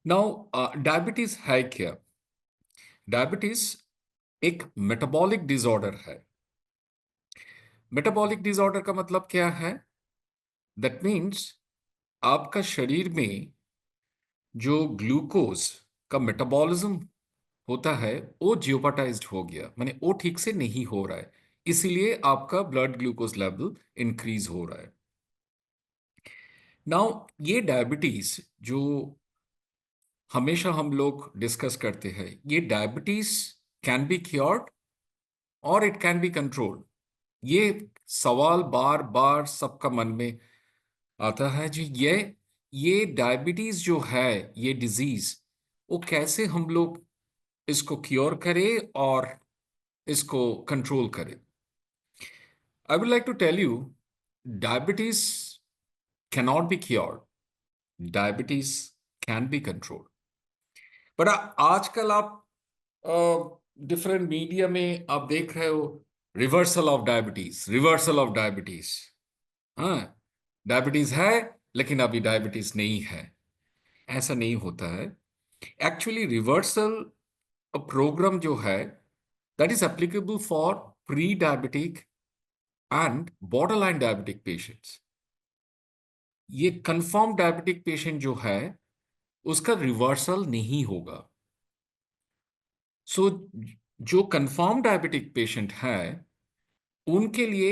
Now diabetes है क्या? Diabetes एक मेटाबॉलिक डिसऑर्डर है। मेटाबॉलिक डिसऑर्डर का मतलब क्या है? दैट मीन्स आपका शरीर में जो ग्लूकोज का मेटाबॉलिज्म होता है वो जियोपाटाइज्ड हो गया, माने वो ठीक से नहीं हो रहा है। इसीलिए आपका ब्लड ग्लूकोज लेवल इंक्रीज हो रहा है। नाउ ये डायबिटीज जो हमेशा हम लोग डिस्कस करते हैं, ये डायबिटीज कैन बी क्योर्ड और इट कैन बी कंट्रोल्ड। ये सवाल बार बार सबका मन में आता है जी। ये डायबिटीज जो है, ये डिजीज, वो कैसे हम लोग इसको क्योर करें और इसको कंट्रोल करें? I would like to tell you, diabetes cannot be cured, diabetes can be controlled. But आजकल आप डिफरेंट मीडिया में आप देख रहे हो, reversal of diabetes, reversal of diabetes. हाँ, डायबिटीज है लेकिन अभी डायबिटीज नहीं है। ऐसा नहीं होता है। एक्चुअली रिवर्सल प्रोग्राम जो है, that is applicable for pre diabetic and borderline diabetic patients. ये कंफर्म डायबिटिक पेशेंट जो है उसका रिवर्सल नहीं होगा। सो जो कंफर्म डायबिटिक पेशेंट है उनके लिए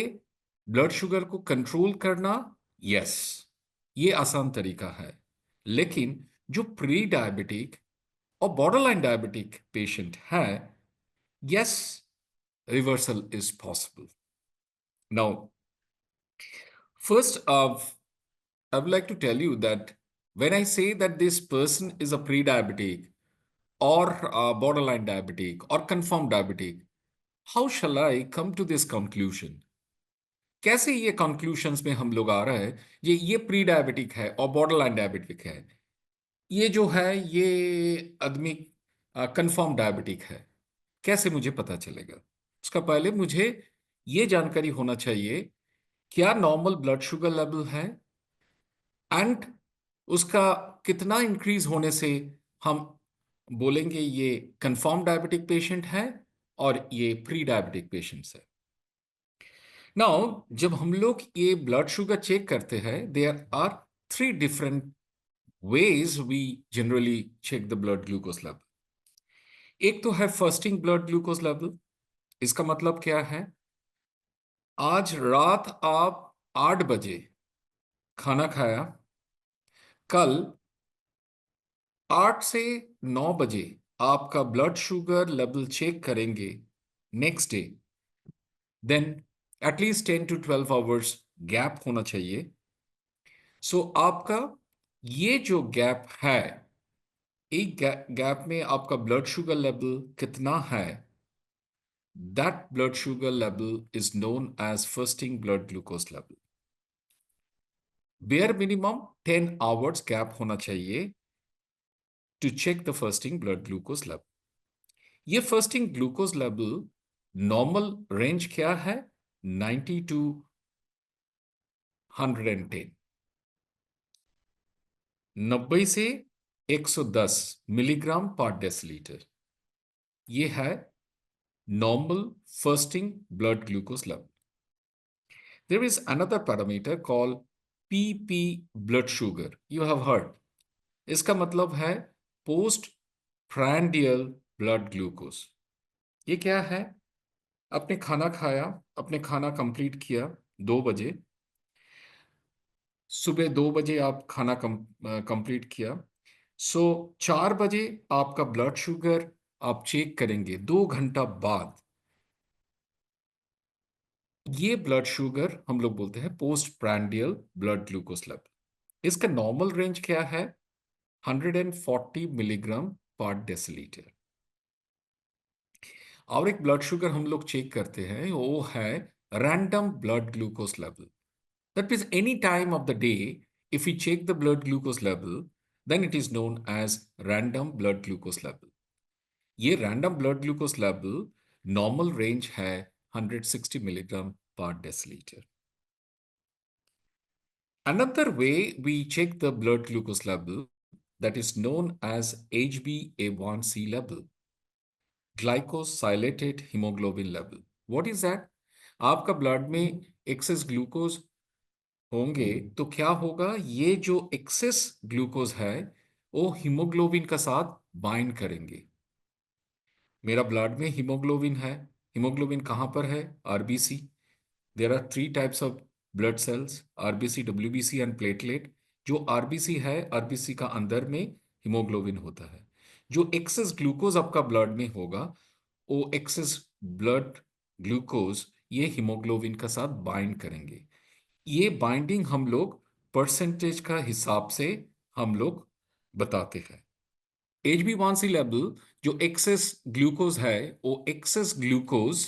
ब्लड शुगर को कंट्रोल करना, यस, ये आसान तरीका है। लेकिन जो प्री डायबिटिक और बॉर्डरलाइन डायबिटिक पेशेंट है, yes, reversal is possible. Now first, I would like to tell you that when I say that this person is a pre-diabetic or borderline diabetic or confirmed diabetic, how shall I come to this conclusion? कैसे ये कंक्लूशंस में हम लोग आ रहे हैं ये pre diabetic है और बॉर्डरलाइन डायबिटिक है? ये जो है ये आदमी कंफर्म डायबिटिक है, कैसे मुझे पता चलेगा? उसका पहले मुझे ये जानकारी होना चाहिए क्या नॉर्मल ब्लड शुगर लेवल है एंड उसका कितना इंक्रीज होने से हम बोलेंगे ये कंफर्म डायबिटिक पेशेंट है और ये प्री डायबिटिक पेशेंट्स है। नाउ जब हम लोग ये ब्लड शुगर चेक करते हैं, there are three different ways we generally check the blood glucose level. एक तो है फर्स्टिंग ब्लड ग्लूकोज लेवल। इसका मतलब क्या है? आज रात आप 8 बजे खाना खाया, कल 8 से 9 बजे आपका ब्लड शुगर लेवल चेक करेंगे next day, then at least 10 to 12 hours gap होना चाहिए। सो आपका ये जो गैप है, एक गैप में आपका ब्लड शुगर लेवल कितना है, that blood sugar level is known as fasting blood glucose level. Bare minimum 10 hours gap होना चाहिए to check the fasting blood glucose level. ये fasting glucose level normal range क्या है? 90 to 110, 90 से 110 milligram per डेसिलीटर। ये है normal fasting blood glucose level. There is another parameter called PP blood sugar. You have heard. इसका मतलब है post prandial blood glucose. ये क्या है? आपने खाना खाया, आपने खाना कंप्लीट किया 2 बजे, सुबह 2 बजे आप खाना कंप्लीट किया। सो 4 बजे आपका ब्लड शुगर आप चेक करेंगे 2 घंटा बाद। ये ब्लड शुगर हम लोग बोलते हैं post prandial blood glucose level. इसका नॉर्मल रेंज क्या है? 140 मिलीग्राम पर डेसिलीटर। और एक ब्लड शुगर हम लोग चेक करते हैं, वो है random blood glucose level. That means any time of the day if you check the blood glucose level, then it is known as random blood glucose level. ये random blood glucose level normal range है 160 milligram per decilitre. Another way we check the blood glucose level that is known as HbA1c level, glycosylated hemoglobin level. What is that? आपका blood में access glucose होंगे तो क्या होगा, ये जो access glucose है वो हीमोग्लोबिन का साथ बाइंड करेंगे। मेरा ब्लड में हीमोग्लोबिन है। हीमोग्लोबिन कहाँ पर है? RBC. There are three types of blood cells, RBC, WBC and platelet. जो आरबीसी है, आरबीसी का अंदर में हीमोग्लोबिन होता है। जो एक्सेस ग्लूकोज आपका ब्लड में होगा, वो एक्सेस ब्लड ग्लूकोज ये हीमोग्लोबिन का साथ बाइंड करेंगे। ये बाइंडिंग हम लोग परसेंटेज का हिसाब से हम लोग बताते हैं। HbA1c लेवल जो एक्सेस ग्लूकोज है, वो एक्सेस ग्लूकोज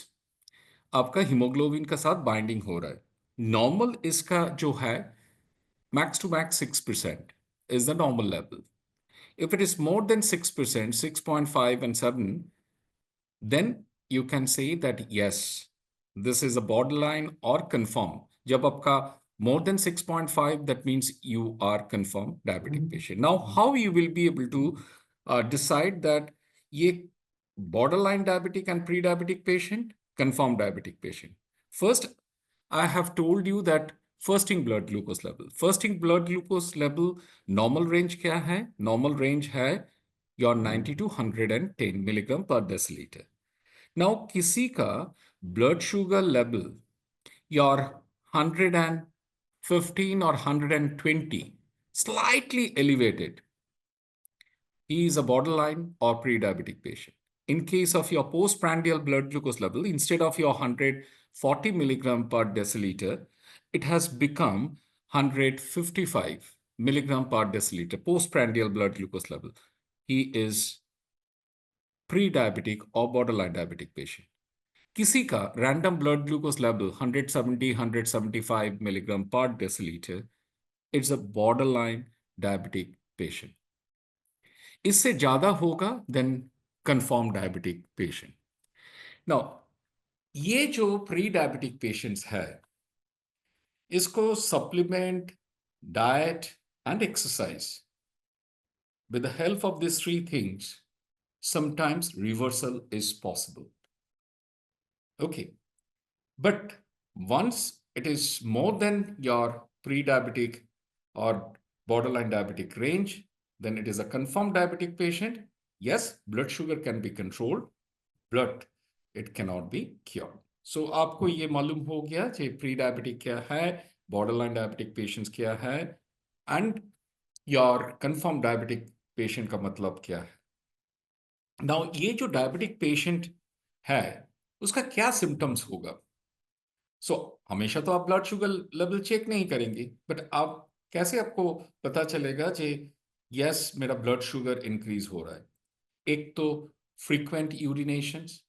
आपका हीमोग्लोबिन का साथ बाइंडिंग हो रहा है। नॉर्मल इसका जो है max to max 6% is the normal level. If it is more than 6%, 6.5 and 7, then you can say that yes, this is a borderline or confirm. जब आपका more than 6.5, that means you are confirmed diabetic patient. Now, how you will be able to decide that ये borderline diabetic and pre-diabetic patient, confirmed diabetic patient? First, I have told you that fasting blood glucose level. Fasting blood glucose level normal range क्या है? Normal range है your 90 to 110 milligram per deciliter. Now, किसी का blood sugar level your 115 or 120 slightly elevated, he is a borderline or pre-diabetic patient. In case of your postprandial blood glucose level, instead of your 140 milligram per deciliter, it has become 155 milligram per deciliter, postprandial blood glucose level. He is pre-diabetic or borderline diabetic patient. किसी का random blood glucose level 170 175 milligram per decilitre, it's a borderline diabetic patient. इससे ज्यादा होगा then confirm diabetic patient. Now, ये जो pre diabetic patients है, इसको supplement, diet and exercise, with the help of these three things, sometimes reversal is possible. Okay. But once it is more than your pre-diabetic or borderline diabetic range, then it is a confirmed diabetic patient. Yes, blood sugar can be controlled, but it cannot be cured. So आपको ये मालूम हो गया कि pre-diabetic क्या है, borderline diabetic patients क्या है, and your confirmed diabetic patient का मतलब क्या है। Now, ये जो diabetic patient है, उसका क्या symptoms होगा? हमेशा तो आप ब्लड शुगर लेवल चेक नहीं करेंगे, बट आप कैसे आपको पता चलेगा कि यस मेरा ब्लड शुगर इंक्रीज हो रहा है? एक तो फ्रीक्वेंट यूरिनेशंस,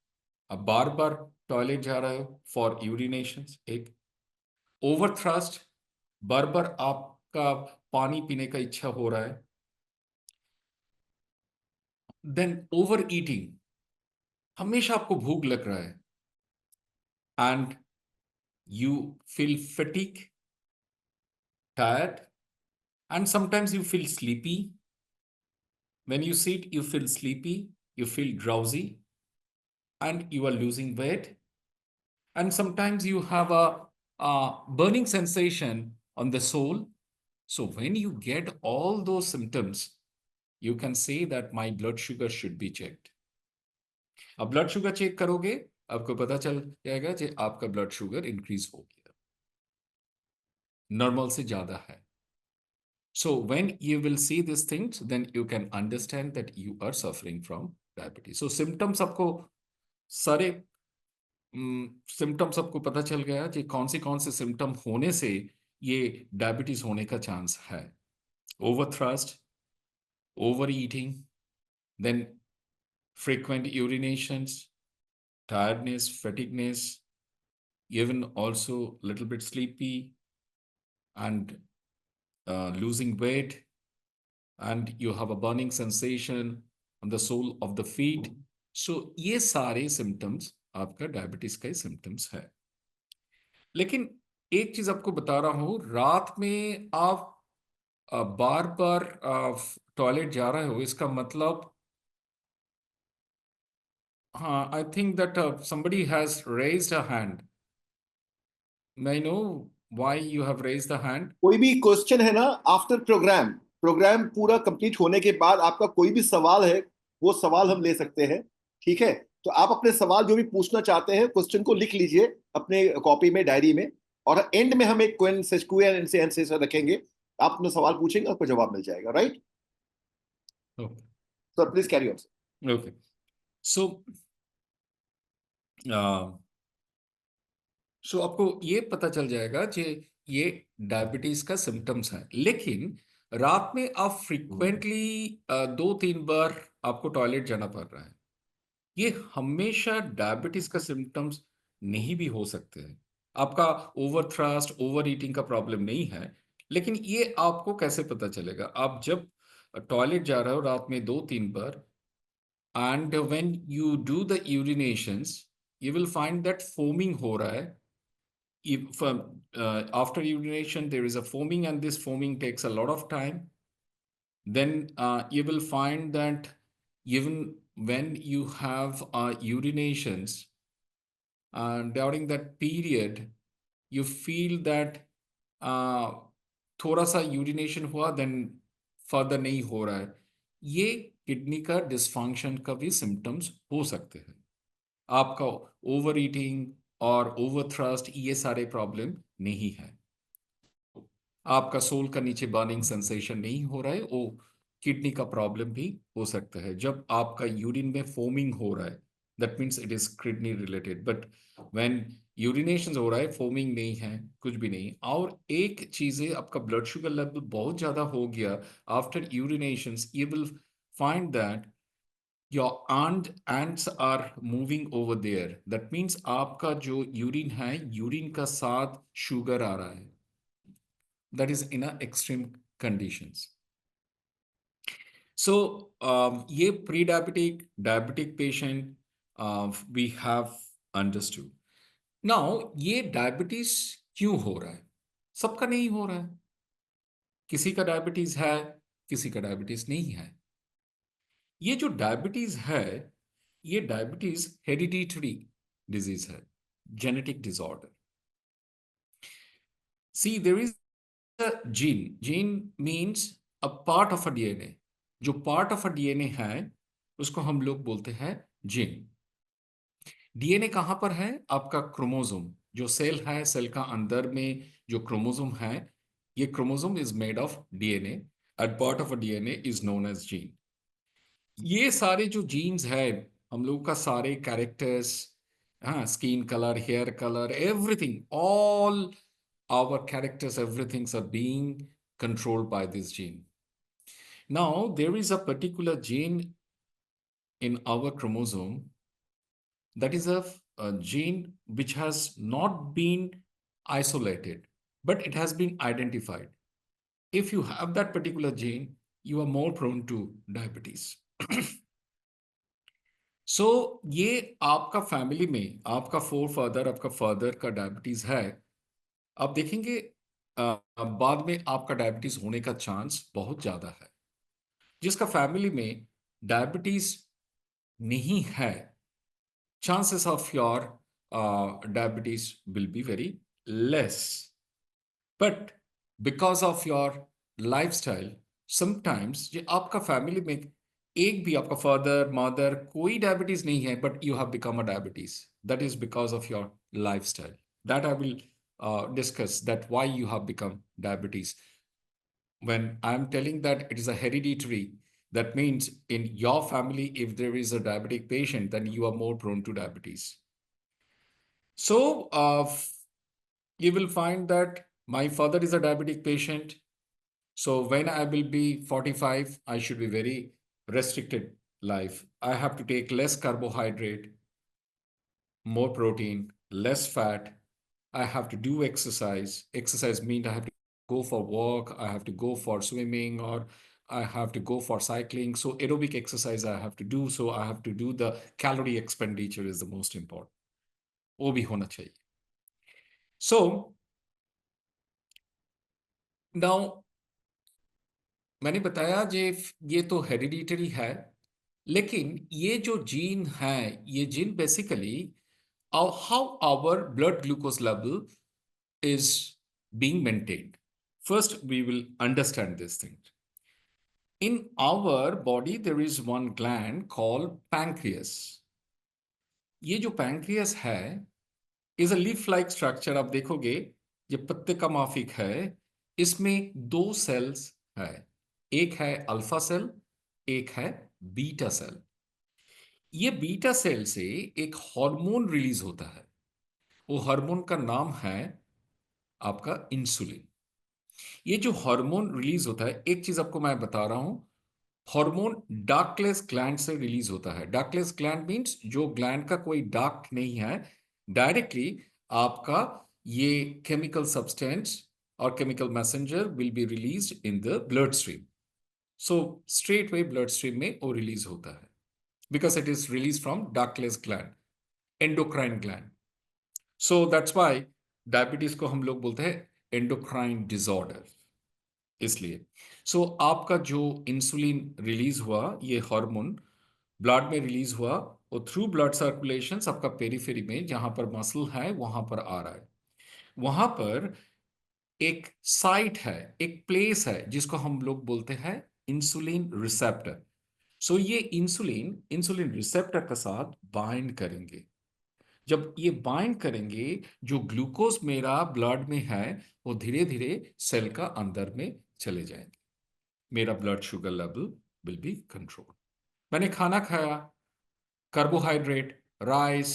आप बार बार टॉयलेट जा रहे हो फॉर यूरिनेशंस। एक ओवर थ्रस्ट, बार बार आपका पानी पीने का इच्छा हो रहा है। देन ओवर ईटिंग, हमेशा आपको भूख लग रहा है, and you feel fatigue, tired, and sometimes you feel sleepy. When you sit, you feel sleepy, you feel drowsy, and you are losing weight. And sometimes you have a burning sensation on the soul. So when you get all those symptoms, you can say that my blood sugar should be checked. अब blood sugar check करोगे, आपको पता चल जाएगा कि आपका blood sugar increase हो गया, नॉर्मल से ज्यादा है। So when you will see these things, then you can understand that you are suffering from diabetes. So symptoms आपको सारे सिम्टम्स आपको पता चल गया कि कौन से सिम्टम होने से ये डायबिटीज होने का चांस है। Over thirst, over eating, then frequent urinations, tiredness, fatigueness, even also little bit sleepy, and losing weight, and you have a burning sensation on the sole of the feet. So ये सारे symptoms आपका diabetes का symptoms है। लेकिन एक चीज आपको बता रहा हूं, रात में आप बार बार टॉयलेट जा रहे हो, इसका मतलब, हाँ, I think that somebody has raised a hand. May I know why you have raised the hand? कोई भी क्वेश्चन है ना, आफ्टर प्रोग्राम, प्रोग्राम पूरा कंप्लीट होने के बाद आपका कोई भी सवाल है, वो सवाल हम ले सकते हैं। ठीक है, तो आप अपने सवाल जो भी पूछना चाहते हैं क्वेश्चन को लिख लीजिए अपने कॉपी में, डायरी में, और एंड में हम एक क्वेश्चन सेशन रखेंगे। आप अपना सवाल पूछेंगे, आपको जवाब मिल जाएगा। Right? Okay. Sir please carry on. Okay. So, सो आपको ये पता चल जाएगा कि ये डायबिटीज का सिम्टम्स है, लेकिन रात में आप फ्रीक्वेंटली 2-3 बार आपको टॉयलेट जाना पड़ रहा है, ये हमेशा डायबिटीज का सिम्टम्स नहीं भी हो सकते हैं। आपका ओवर थ्रस्ट, ओवर ईटिंग का प्रॉब्लम नहीं है, लेकिन ये आपको कैसे पता चलेगा? आप जब टॉयलेट जा रहे हो रात में 2-3 बार, and when you do the urinations, you will find that foaming हो रहा है। If after urination there is a foaming, and this foaming takes a lot of time, then you will find that even when you have urinations, during that period you feel that uh, थोड़ा सा urination हुआ, then further नहीं हो रहा है, ये kidney का dysfunction का भी सिम्टम्स हो सकते हैं। आपका ओवर ईटिंग और ओवर थ्रस्ट ये सारे प्रॉब्लम नहीं है। आपका सोल का नीचे बर्निंग सेंसेशन नहीं हो रहा है, वो किडनी का प्रॉब्लम भी हो सकता है। जब आपका यूरिन में फोमिंग हो रहा है, that means it is kidney related. But when urination हो रहा है, फोमिंग नहीं है, कुछ भी नहीं। और एक चीज़ है, आपका ब्लड शुगर लेवल बहुत ज़्यादा हो गया after urinations, you will find that your ants are moving over there. That means आपका जो यूरिन है, यूरिन का साथ शुगर आ रहा है, that is in a extreme conditions. So ये pre-diabetic, diabetic patient we have understood. Now ये diabetes क्यों हो रहा है? सबका नहीं हो रहा है, किसी का डायबिटीज है, किसी का डायबिटीज नहीं है। ये जो डायबिटीज है, ये डायबिटीज हेरिडिटरी डिजीज है, genetic disorder. See there is gene, gene means a part of a DNA. जो पार्ट ऑफ अ डीएनए है उसको हम लोग बोलते हैं जीन। डीएनए कहाँ पर है? आपका क्रोमोसोम, जो सेल है, सेल का अंदर में जो क्रोमोसोम है, ये chromosome is made of DNA, and part of a DNA is known as gene. ये सारे जो जीन्स है, हम लोग का सारे कैरेक्टर्स, हाँ, skin colour, hair colour, everything, all our characters, everything's are being controlled by this gene. Now, there is a particular gene in our chromosome that is a gene which has not been isolated, but it has been identified. If you have that particular gene, you are more prone to diabetes. सो ये आपका family में, आपका four father, आपका father का diabetes है, आप देखेंगे बाद में आपका डायबिटीज होने का चांस बहुत ज्यादा है। जिसका फैमिली में डायबिटीज नहीं है, chances of your diabetes will be very less. But because of your lifestyle, sometimes जो आपका फैमिली में एक भी, आपका फादर मदर कोई डायबिटीज नहीं है, but you have become a diabetes, that is because of your lifestyle. That I will discuss that why you have become diabetes. When I'm telling that it is a hereditary, that means in your family, if there is a diabetic patient, then you are more prone to diabetes. So you will find that my father is a diabetic patient. So when I will be 45, I should be very restricted life. I have to take less carbohydrate, more protein, less fat. I have to do exercise. Exercise means I have to go for walk, I have to go for swimming, or I have to go for cycling. So aerobic exercise I have to do. So I have to do the calorie expenditure is the most important. वो भी होना चाहिए. So now मैंने बताया जे ये तो hereditary है, लेकिन ये जो जीन है, ये gene basically how our blood glucose level is being maintained. First, we will understand this thing. In our body, there is one gland called pancreas. ये जो pancreas है is a leaf-like structure. आप देखोगे ये पत्ते का माफिक है, इसमें दो सेल्स है, एक है अल्फा सेल, एक है बीटा सेल। ये बीटा सेल से एक हार्मोन रिलीज होता है, वो हार्मोन का नाम है आपका इंसुलिन। ये जो हार्मोन रिलीज होता है, एक चीज आपको मैं बता रहा हूं, हार्मोन डार्कलेस ग्लैंड से रिलीज होता है। डार्कलेस ग्लैंड मींस जो ग्लैंड का कोई डार्क नहीं है, डायरेक्टली आपका ये केमिकल सब्सटेंस और chemical messenger will be released in the blood stream. So straight way blood stream में वो रिलीज होता है, because it is release from ductless gland, endocrine gland. So that's why diabetes को हम लोग बोलते हैं एंडोक्राइन डिसऑर्डर। इसलिए आपका जो इंसुलिन रिलीज हुआ, ये हार्मोन ब्लड में रिलीज हुआ, वो थ्रू ब्लड सर्कुलेशन आपका पेरिफेरी में जहां पर मसल है वहां पर आ रहा है। वहां पर एक साइट है, एक प्लेस है जिसको हम लोग बोलते हैं इंसुलिन रिसेप्टर। ये इंसुलिन इंसुलिन रिसेप्टर के साथ बाइंड करेंगे। जब ये बाइंड करेंगे, जो ग्लूकोज मेरा ब्लड में है वो धीरे धीरे सेल का अंदर में चले जाएंगे। मेरा blood sugar level will be control. मैंने खाना खाया, कार्बोहाइड्रेट, राइस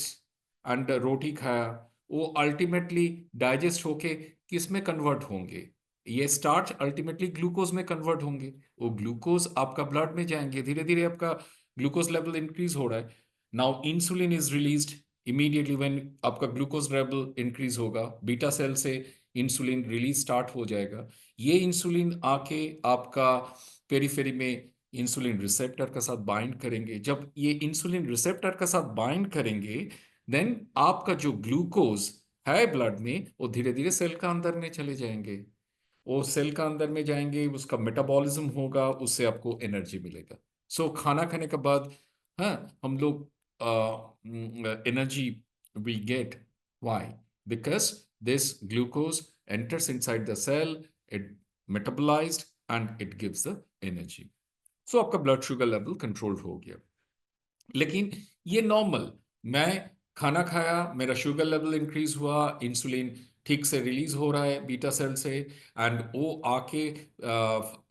एंड रोटी खाया, वो अल्टीमेटली डाइजेस्ट होके किस में कन्वर्ट होंगे? ये स्टार्च अल्टीमेटली ग्लूकोज में कन्वर्ट होंगे। वो ग्लूकोज आपका ब्लड में जाएंगे, धीरे धीरे आपका ग्लूकोज लेवल इंक्रीज हो रहा है। Now insulin is released immediately when आपका ग्लूकोज लेवल इंक्रीज होगा, बीटा सेल से इंसुलिन रिलीज स्टार्ट हो जाएगा। ये इंसुलिन आके आपका पेरिफेरी में इंसुलिन रिसेप्टर के साथ बाइंड करेंगे। जब ये इंसुलिन रिसेप्टर के साथ बाइंड करेंगे, देन आपका जो ग्लूकोज है ब्लड में वो धीरे धीरे सेल का अंदर में चले जाएंगे। वो सेल का अंदर में जाएंगे, उसका मेटाबॉलिज्म होगा, उससे आपको एनर्जी मिलेगा। खाना खाने के बाद हाँ हम लोग energy we get. Why? Because this glucose enters inside the cell, it metabolized and it gives the energy। आपका ब्लड शुगर लेवल कंट्रोल हो गया। लेकिन ये नॉर्मल, मैं खाना खाया, मेरा शुगर लेवल इंक्रीज हुआ, इंसुलिन ठीक से रिलीज हो रहा है बीटा सेल से, एंड वो आके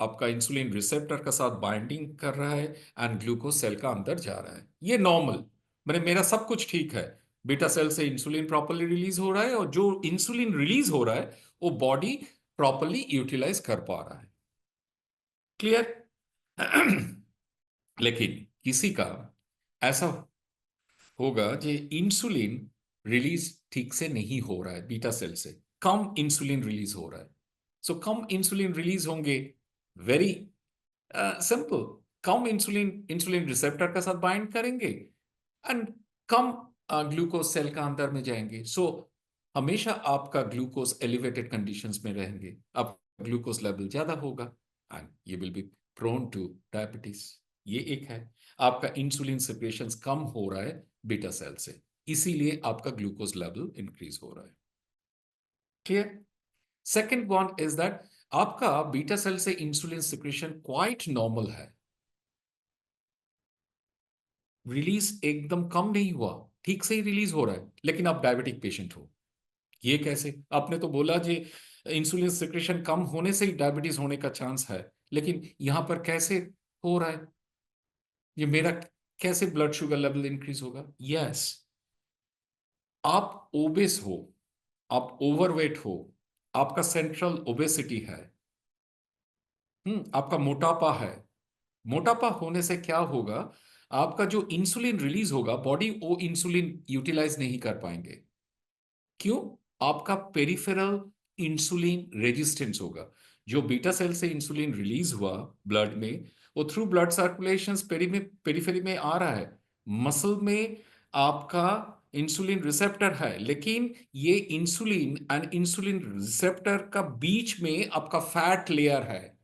आपका इंसुलिन रिसेप्टर का साथ बाइंडिंग कर रहा है एंड ग्लूकोज सेल का अंदर जा रहा है। ये नॉर्मल, मेरा सब कुछ ठीक है। बीटा सेल से इंसुलिन प्रॉपरली रिलीज हो रहा है, और जो इंसुलिन रिलीज हो रहा है वो बॉडी प्रॉपरली यूटिलाइज कर पा रहा है। क्लियर? लेकिन किसी का ऐसा होगा कि इंसुलिन रिलीज ठीक से नहीं हो रहा है, बीटा सेल से कम इंसुलिन रिलीज हो रहा है। कम इंसुलिन रिलीज होंगे, वेरी सिंपल, कम इंसुलिन इंसुलिन रिसेप्टर के साथ बाइंड करेंगे एंड कम ग्लूकोज सेल का अंदर में जाएंगे। हमेशा आपका ग्लूकोज एलिवेटेड कंडीशंस में रहेंगे, अब ग्लूकोज लेवल ज्यादा होगा एंड ये will be prone to diabetes. ये एक है, आपका इंसुलिन सिक्रेशन कम हो रहा है बीटा सेल से, इसीलिए आपका ग्लूकोज लेवल इंक्रीज हो रहा है। Clear? Second one is that आपका बीटा सेल से इंसुलिन सिक्रेशन क्वाइट नॉर्मल है, रिलीज एकदम कम नहीं हुआ, ठीक से ही रिलीज हो रहा है, लेकिन आप डायबिटिक पेशेंट हो। ये कैसे? आपने तो बोला जी इंसुलिन सिक्रेशन कम होने से ही डायबिटीज होने का चांस है, लेकिन यहां पर कैसे हो रहा है? ये मेरा कैसे ब्लड शुगर लेवल इंक्रीज होगा? यस, आप ओबेस हो, आप ओवरवेट हो, आपका सेंट्रल ओबेसिटी है, आपका मोटापा है। मोटापा होने से क्या होगा? आपका जो इंसुलिन रिलीज होगा, बॉडी वो इंसुलिन यूटिलाइज नहीं कर पाएंगे। क्यों? आपका पेरिफेरल इंसुलिन रेजिस्टेंस होगा। जो बीटा सेल से इंसुलिन रिलीज हुआ ब्लड में, वो थ्रू ब्लड सर्कुलेशन पेरिफेरी में आ रहा है। मसल में आपका इंसुलिन रिसेप्टर है, लेकिन ये इंसुलिन एंड इंसुलिन रिसेप्टर का बीच में आपका फैट लेयर है।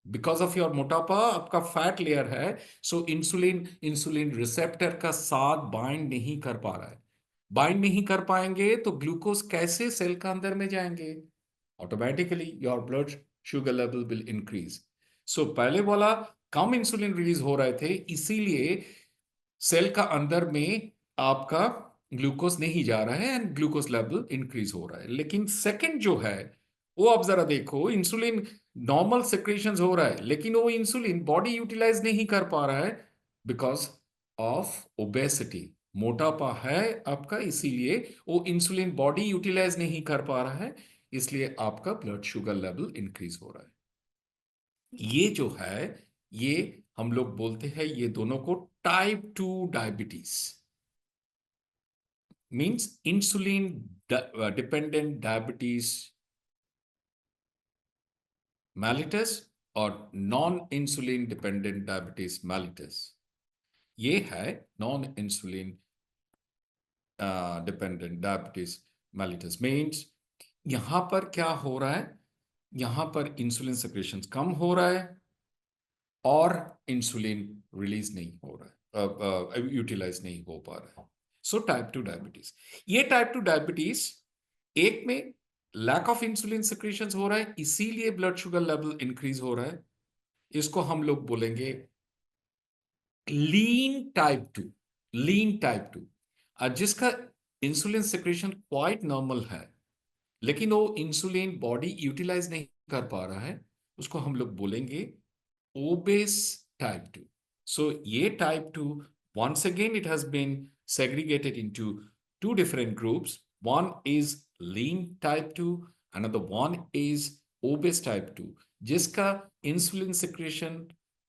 बिकॉज ऑफ योर मोटापा आपका फैट लेयर है, सो इंसुलिन रिसेप्टर का साथ बाइंड नहीं कर पा रहा है। बाइंड नहीं कर पाएंगे तो ग्लूकोज कैसे सेल का अंदर में जाएंगे? Automatically your blood sugar level will increase. So पहले बोला कम इंसुलिन रिलीज हो रहे थे, इसीलिए सेल का अंदर में आपका ग्लूकोज नहीं जा रहा है एंड ग्लूकोज लेवल इंक्रीज हो रहा है। लेकिन सेकंड जो है वो आप जरा देखो, इंसुलिन नॉर्मल सेक्रेशंस हो रहा है लेकिन वो इंसुलिन बॉडी यूटिलाइज नहीं कर पा रहा है बिकॉज ऑफ ओबेसिटी। मोटापा है आपका, इसीलिए वो इंसुलिन बॉडी यूटिलाइज नहीं कर पा रहा है, इसलिए आपका ब्लड शुगर लेवल इंक्रीज हो रहा है। ये जो है ये हम लोग बोलते हैं ये दोनों को type 2 diabetes, means insulin dependent diabetes mellitus और non insulin dependent diabetes mellitus। ये है non insulin dependent diabetes mellitus। Means यहां पर क्या हो रहा है, यहां पर इंसुलिन सेक्रेशन कम हो रहा है और इंसुलिन रिलीज नहीं हो रहा है, यूटिलाइज नहीं हो पा रहा है। सो टाइप 2 डायबिटीज, ये टाइप 2 डायबिटीज एक में लैक ऑफ इंसुलिन सिक्रीशंस हो रहा है, इसीलिए ब्लड शुगर लेवल इंक्रीज हो रहा है। इसको हम लोग बोलेंगे लीन टाइप 2। लीन टाइप 2 जिसका इंसुलिन सिक्रीशन क्वाइट नॉर्मल है लेकिन वो इंसुलिन बॉडी यूटिलाइज नहीं कर पा रहा है, उसको हम लोग बोलेंगे obese type 2. So, ये type 2, once again, it has been segregated into two different groups. One is lean type 2, another one is obese type 2. जिसका इंसुलिन सिक्रेशन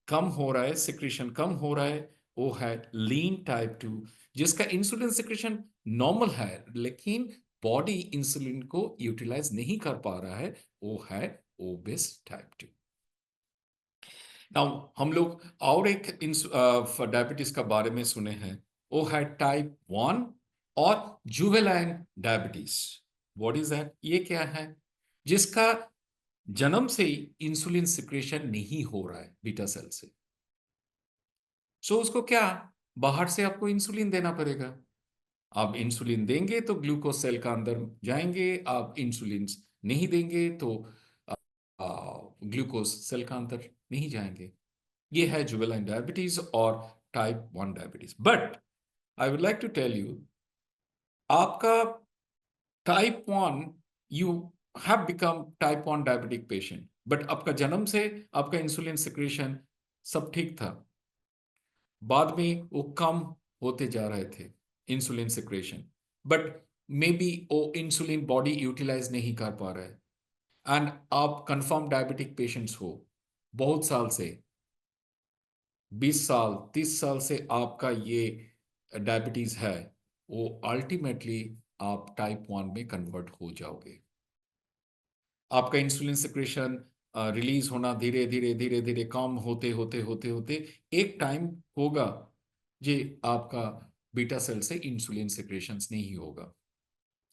कम हो रहा है, सिक्रेशन कम हो रहा है, वो है लीन टाइप 2। जिसका इंसुलिन सिक्रेशन नॉर्मल है लेकिन बॉडी इंसुलिन को यूटिलाइज नहीं कर पा रहा है, वो है ओबेस टाइप 2। नाउ हम लोग और एक डायबिटीज का बारे में सुने हैं, वो है टाइप 1 और juvenile diabetes. What is that? ये क्या है? जिसका जन्म से ही इंसुलिन सिक्रेशन नहीं हो रहा है बीटा सेल से। सो उसको क्या, बाहर से आपको इंसुलिन देना पड़ेगा। आप इंसुलिन देंगे तो ग्लूकोज सेल का अंदर जाएंगे, आप इंसुलिन नहीं देंगे तो ग्लूकोज सेल का अंदर नहीं जाएंगे। ये है जुवेनाइल डायबिटीज और type 1 diabetes. But I would like to tell you, आपका type 1, you have become type 1 diabetic patient, but आपका जन्म से आपका इंसुलिन सिक्रेशन सब ठीक था, बाद में वो कम होते जा रहे थे insulin secretion, but may be वो इंसुलिन बॉडी यूटिलाइज नहीं कर पा रहे एंड आप कंफर्म डायबिटिक पेशेंट्स हो बहुत साल से, 20 साल 30 साल से आपका ये डायबिटीज है, वो अल्टीमेटली आप टाइप 1 में कन्वर्ट हो जाओगे। आपका इंसुलिन सिक्रेशन रिलीज होना धीरे धीरे धीरे धीरे कम होते होते होते होते एक टाइम होगा जे आपका बीटा सेल से इंसुलिन सिक्रेशंस नहीं होगा,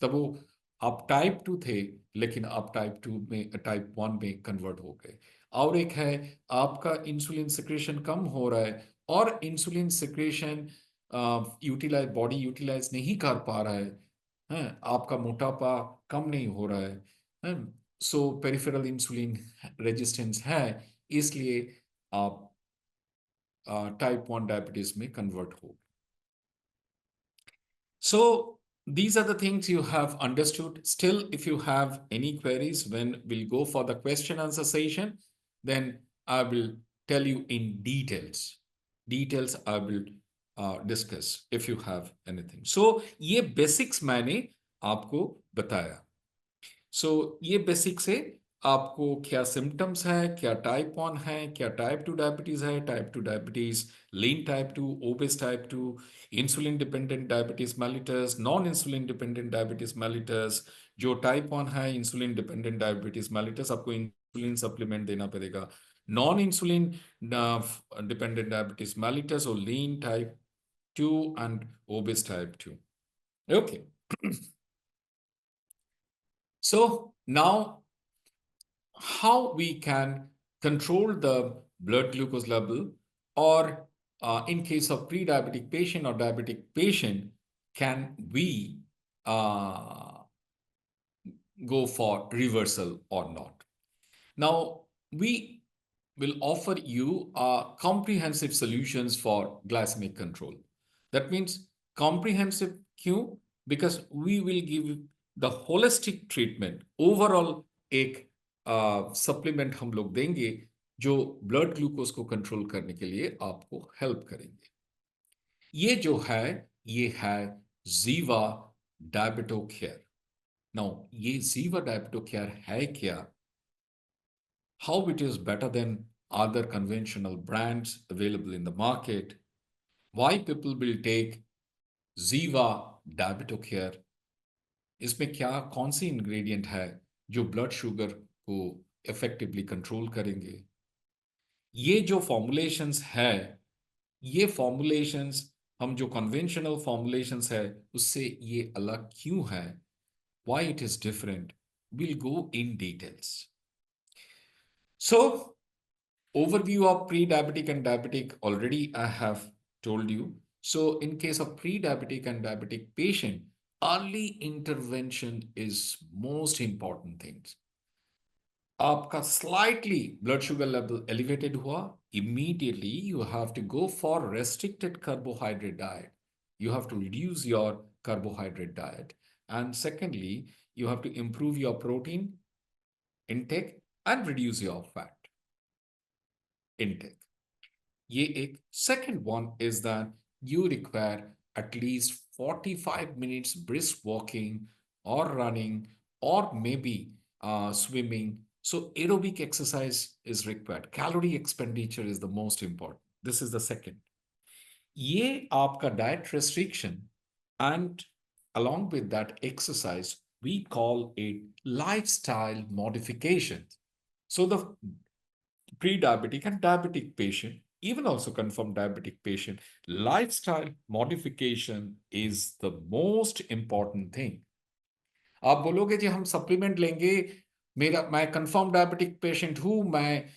तब वो आप टाइप 2 थे लेकिन आप टाइप 2 में टाइप 1 में कन्वर्ट हो गए। और एक है आपका इंसुलिन सिक्रेशन कम हो रहा है और insulin secretion utilise body utilise नहीं कर पा रहा है, आपका मोटापा कम नहीं हो रहा है, सो पेरिफेरल इंसुलिन रेजिस्टेंस है, इसलिए आप टाइप 1 डायबिटीज में कन्वर्ट हो। So these are the things you have understood. Still, if you have any queries when we'll go for the question answer session, then I will tell you in details. Details I will discuss if you have anything. So ये basics मैंने आपको बताया। सो ये basic से आपको क्या symptoms है, क्या टाइप 1 है, क्या टाइप 2 डायबिटीज है, type 2 diabetes, lean type 2, obese type 2, insulin dependent diabetes mellitus, non insulin dependent diabetes mellitus. जो टाइप 1 है इंसुलिन डिपेंडेंट डायबिटीज मेलिटस, आपको इंसुलिन सप्लीमेंट देना पड़ेगा। Non insulin dependent diabetes mellitus और lean type 2 and obese type 2। Okay. So now how we can control the blood glucose level, or in case of pre-diabetic patient or diabetic patient, can we go for reversal or not? Now, we will offer you comprehensive solutions for glycemic control. That means comprehensive क्यों? Because we will give the holistic treatment. Overall एक supplement हम लोग देंगे जो blood glucose को control करने के लिए आपको हेल्प करेंगे। ये जो है ये है जीवा डायबिटो केयर। नाउ ये जीवा डायबिटो केयर है क्या? How it is better than other conventional brands available in the market, why people will take Ziva Diabetocare, इसमें क्या कौन सी इंग्रेडिएंट है जो ब्लड शुगर को इफेक्टिवली कंट्रोल करेंगे। ये जो फॉर्मुलेशंस है, ये फॉर्मुलेशंस हम जो कन्वेंशनल फॉर्मुलेशंस है उससे ये अलग क्यों है, why it is different, we'll go in details. So overview of pre-diabetic and diabetic already I have told you. So in case of pre-diabetic and diabetic patient, early intervention is most important things. आपका slightly blood sugar level elevated हुआ, immediately you have to go for restricted carbohydrate diet. You have to reduce your carbohydrate diet. And secondly, you have to improve your protein intake and reduce your fat intake. ये एक second one is that you require at least 45 minutes brisk walking or running or maybe swimming. So aerobic exercise is required. Calorie expenditure is the most important. This is the second. ये आपका diet restriction and along with that exercise, we call it lifestyle modification. So the pre-diabetic and diabetic patient, even also confirmed diabetic patient, lifestyle modification is the most important thing. आप बोलोगे जी हम supplement लेंगे, मैं confirm diabetic patient हूं, मैं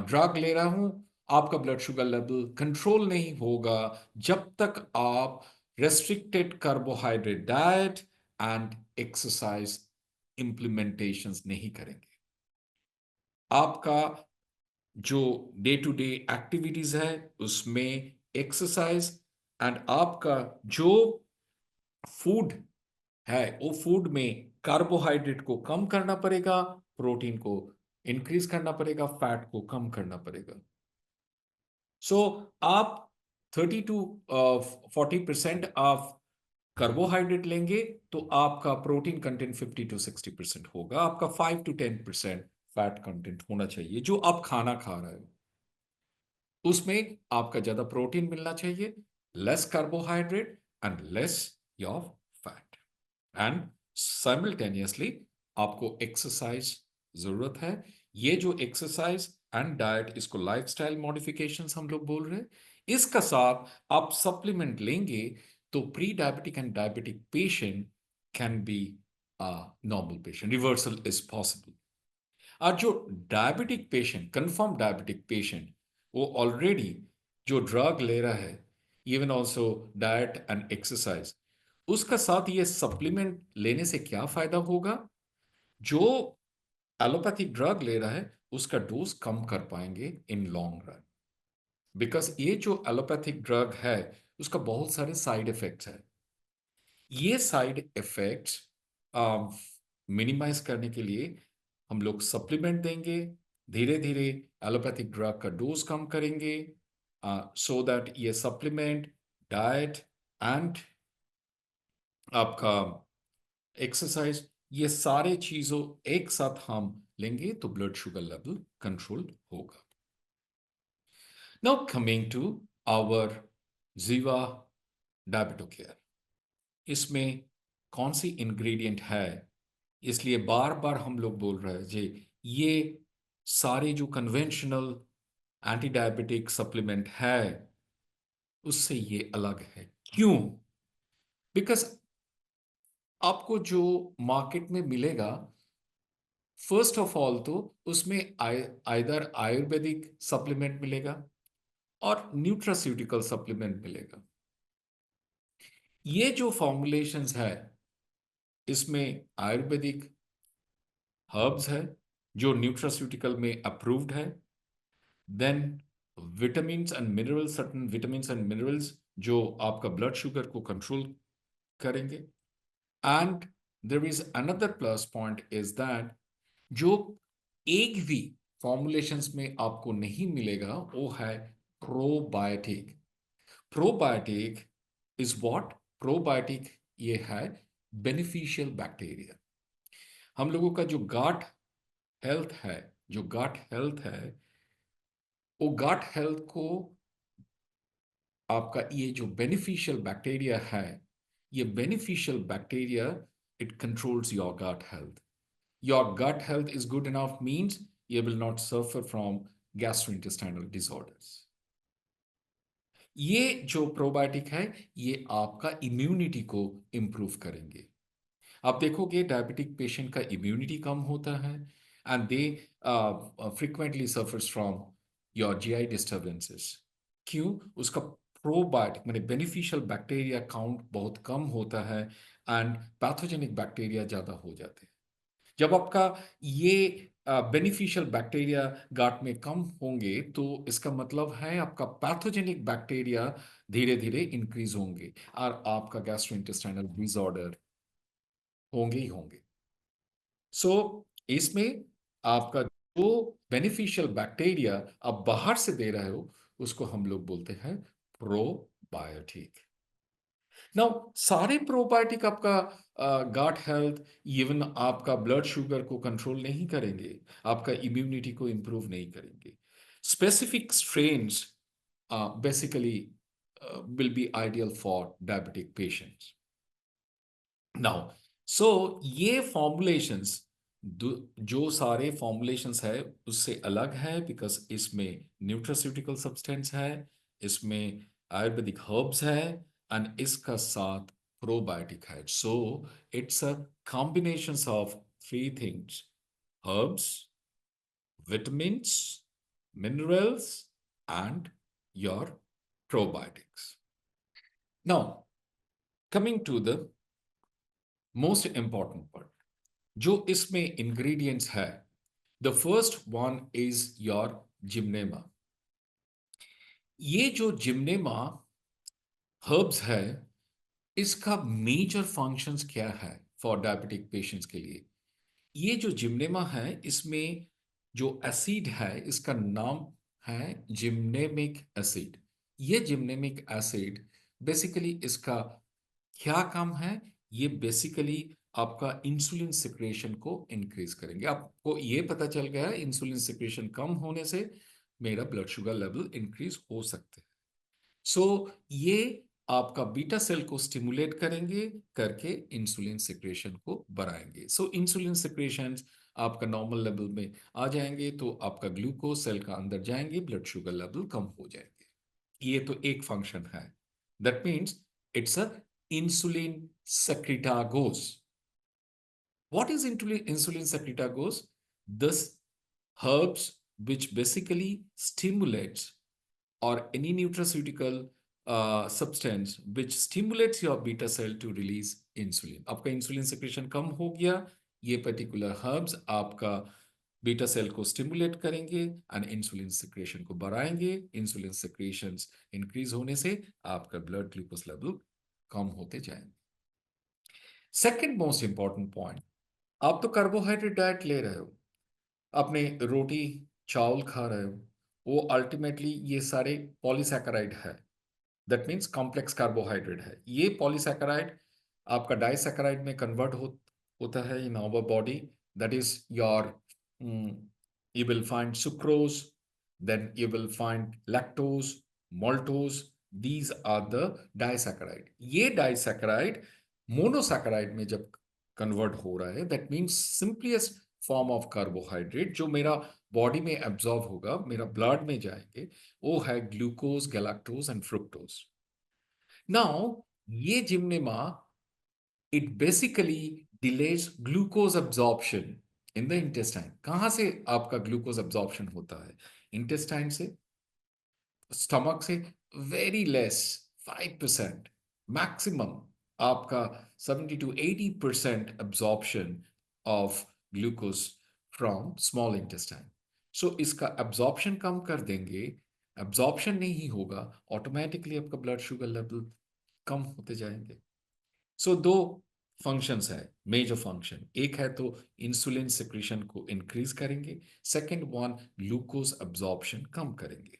drug ले रहा हूं, आपका ब्लड शुगर लेवल कंट्रोल नहीं होगा जब तक आप restricted carbohydrate diet and exercise implementations नहीं करेंगे। आपका जो डे टू डे एक्टिविटीज है उसमें एक्सरसाइज एंड आपका जो फूड है वो फूड में कार्बोहाइड्रेट को कम करना पड़ेगा, प्रोटीन को इंक्रीज करना पड़ेगा, फैट को कम करना पड़ेगा। सो आप 30 to 40% ऑफ कार्बोहाइड्रेट लेंगे तो आपका प्रोटीन कंटेंट 50 to 60% होगा, आपका 5 to 10% फैट कंटेंट होना चाहिए जो आप खाना खा रहे हो उसमें आपका ज्यादा प्रोटीन मिलना चाहिए, less carbohydrate and less your fat. And simultaneously आपको एक्सरसाइज जरूरत है। ये जो एक्सरसाइज एंड डाइट, इसको लाइफस्टाइल मॉडिफिकेशंस हम लोग बोल रहे हैं। इसका साथ आप सप्लीमेंट लेंगे तो pre diabetic and diabetic patient can be normal patient, reversal is possible. और जो diabetic patient, confirm diabetic patient, वो ऑलरेडी जो ड्रग ले रहा है, even also diet and exercise, उसका साथ ये सप्लीमेंट लेने से क्या फायदा होगा? जो एलोपैथिक ड्रग ले रहा है उसका डोज कम कर पाएंगे इन लॉन्ग रन, बिकॉज ये जो एलोपैथिक ड्रग है उसका बहुत सारे साइड इफेक्ट्स है। ये साइड इफेक्ट्स मिनिमाइज करने के लिए हम लोग सप्लीमेंट देंगे, धीरे धीरे एलोपैथिक ड्रग का डोज कम करेंगे, सो दैट ये सप्लीमेंट, डाइट एंड आपका एक्सरसाइज, ये सारे चीजों एक साथ हम लेंगे तो ब्लड शुगर लेवल कंट्रोल होगा। नाउ कमिंग टू आवर जीवा डायबिटोकेयर, इसमें कौन सी इंग्रेडिएंट है, इसलिए बार बार हम लोग बोल रहे हैं जी ये सारे जो कन्वेंशनल एंटी डायबिटिक सप्लीमेंट है उससे ये अलग है। क्यों? बिकॉज आपको जो मार्केट में मिलेगा फर्स्ट ऑफ ऑल तो उसमें आइदर आयुर्वेदिक सप्लीमेंट मिलेगा और न्यूट्रास्यूटिकल सप्लीमेंट मिलेगा। ये जो फॉर्मुलेशंस है इसमें आयुर्वेदिक हर्ब्स है जो न्यूट्रास्यूटिकल में अप्रूव्ड है, then vitamins and minerals, certain vitamins and minerals जो आपका ब्लड शुगर को कंट्रोल करेंगे। And there is another plus point is that जो एक भी फॉर्मुलेशंस में आपको नहीं मिलेगा वो है probiotic. Probiotic is what? Probiotic ये है बेनिफिशियल बैक्टीरिया। हम लोगों का जो गाट हेल्थ है, जो गाट हेल्थ है, वो गाट हेल्थ को आपका ये जो बेनिफिशियल बैक्टीरिया है, ये beneficial bacteria it controls your gut health. Your gut health is good enough means you will not suffer from gastrointestinal disorders. ये जो प्रोबायोटिक है ये आपका इम्यूनिटी को इंप्रूव करेंगे। आप देखोगे डायबिटिक पेशेंट का इम्यूनिटी कम होता है and they frequently suffers from your GI disturbances. क्यों? उसका प्रोबायोटिक माने बेनिफिशियल बैक्टीरिया काउंट बहुत कम होता है एंड पैथोजेनिक बैक्टीरिया ज़्यादा हो जाते हैं। जब आपका ये बेनिफिशियल बैक्टीरिया गाट में कम होंगे तो इसका मतलब है आपका पैथोजेनिक बैक्टीरिया धीरे धीरे इंक्रीज होंगे और आपका गैस्ट्रोइंटेस्टाइनल डिसऑर्डर होंगे ही होंगे। सो इसमें आपका जो बेनिफिशियल बैक्टीरिया आप बाहर से दे रहे हो उसको हम लोग बोलते हैं प्रोबायोटिक। नाउ सारे प्रोबायोटिक आपका गाट हेल्थ, इवन आपका ब्लड शुगर को कंट्रोल नहीं करेंगे, आपका इम्यूनिटी को इंप्रूव नहीं करेंगे। Specific strains basically will be ideal for diabetic patients. Now so ये फॉर्मुलेशंस जो सारे फॉर्मुलेशंस है उससे अलग है बिकॉज इसमें न्यूट्रास्यूटिकल सब्सटेंस है, इसमें आयुर्वेदिक हर्ब्स है एंड इसका साथ प्रोबायोटिक है। So it's a combination of three things: herbs, vitamins, minerals, and your probiotics. Now coming to the most important part, जो इसमें ingredients है, the first one is your gymnema. ये जो gymnema herbs है इसका मेजर फंक्शंस क्या है for diabetic patients के लिए? ये जो जिम्नेमा है इसमें जो एसिड है इसका नाम है जिम्नेमिक एसिड। ये जिम्नेमिक एसिड बेसिकली इसका क्या काम है? ये बेसिकली आपका इंसुलिन सिक्रेशन को इंक्रीज करेंगे। आपको ये पता चल गया इंसुलिन सिक्रेशन कम होने से मेरा ब्लड शुगर लेवल इंक्रीज हो सकते हैं। सो ये आपका बीटा सेल को स्टिमुलेट करेंगे करके इंसुलिन सिक्रेशन को बढ़ाएंगे। सो इंसुलिन सिक्रेशन आपका नॉर्मल लेवल में आ जाएंगे तो आपका ग्लूकोज सेल का अंदर जाएंगे, ब्लड शुगर लेवल कम हो जाएंगे। ये तो एक फंक्शन है। That means it's a insulin secretagogue. What is insulin secretagogue? This herbs which basically stimulates or any nutraceutical substance which stimulates your beta cell to release insulin. आपका insulin secretion कम हो गया, ये पर्टिकुलर हर्ब्स आपका beta cell को stimulate करेंगे and insulin secretion को बढ़ाएंगे। Insulin secretions increase होने से आपका ब्लड ग्लूकोज लेवल कम होते जाएंगे। सेकंड मोस्ट इंपॉर्टेंट पॉइंट, आप तो कार्बोहाइड्रेट डाइट ले रहे हो, अपने रोटी चावल खा रहे हो, वो अल्टीमेटली ये सारे पॉलीसैकेराइड है। दैट मीन्स कॉम्प्लेक्स कार्बोहाइड्रेट है। ये पॉलीसैकेराइड आपका डाइसैकेराइड में कन्वर्ट होता है in our body. That is your you will find sucrose, then you will find lactose, maltose. These are the disaccharide. ये disaccharide मोनोसैकेराइड में जब कन्वर्ट हो रहा है that means simplest form of carbohydrate जो मेरा बॉडी में एब्जॉर्ब होगा, मेरा ब्लड में जाएंगे, वो है glucose, galactose and fructose. Now ये gymnema it basically delays glucose absorption in the intestine. कहाँ से आपका ग्लूकोज एब्जॉर्प्शन होता है? इंटेस्टाइन से, स्टमक से। Very less, 5%। मैक्सिमम आपका 70 to 80% absorption of glucose from small intestine. So इसका एब्जॉर्प्शन कम कर देंगे, एब्जॉर्प्शन नहीं होगा, ऑटोमेटिकली आपका ब्लड शुगर लेवल कम होते जाएंगे। सो दो फंक्शंस है, मेजर फंक्शन। एक है तो इंसुलिन सिक्रीशन को इंक्रीज करेंगे, सेकंड वन ग्लूकोज एब्जॉर्प्शन कम करेंगे।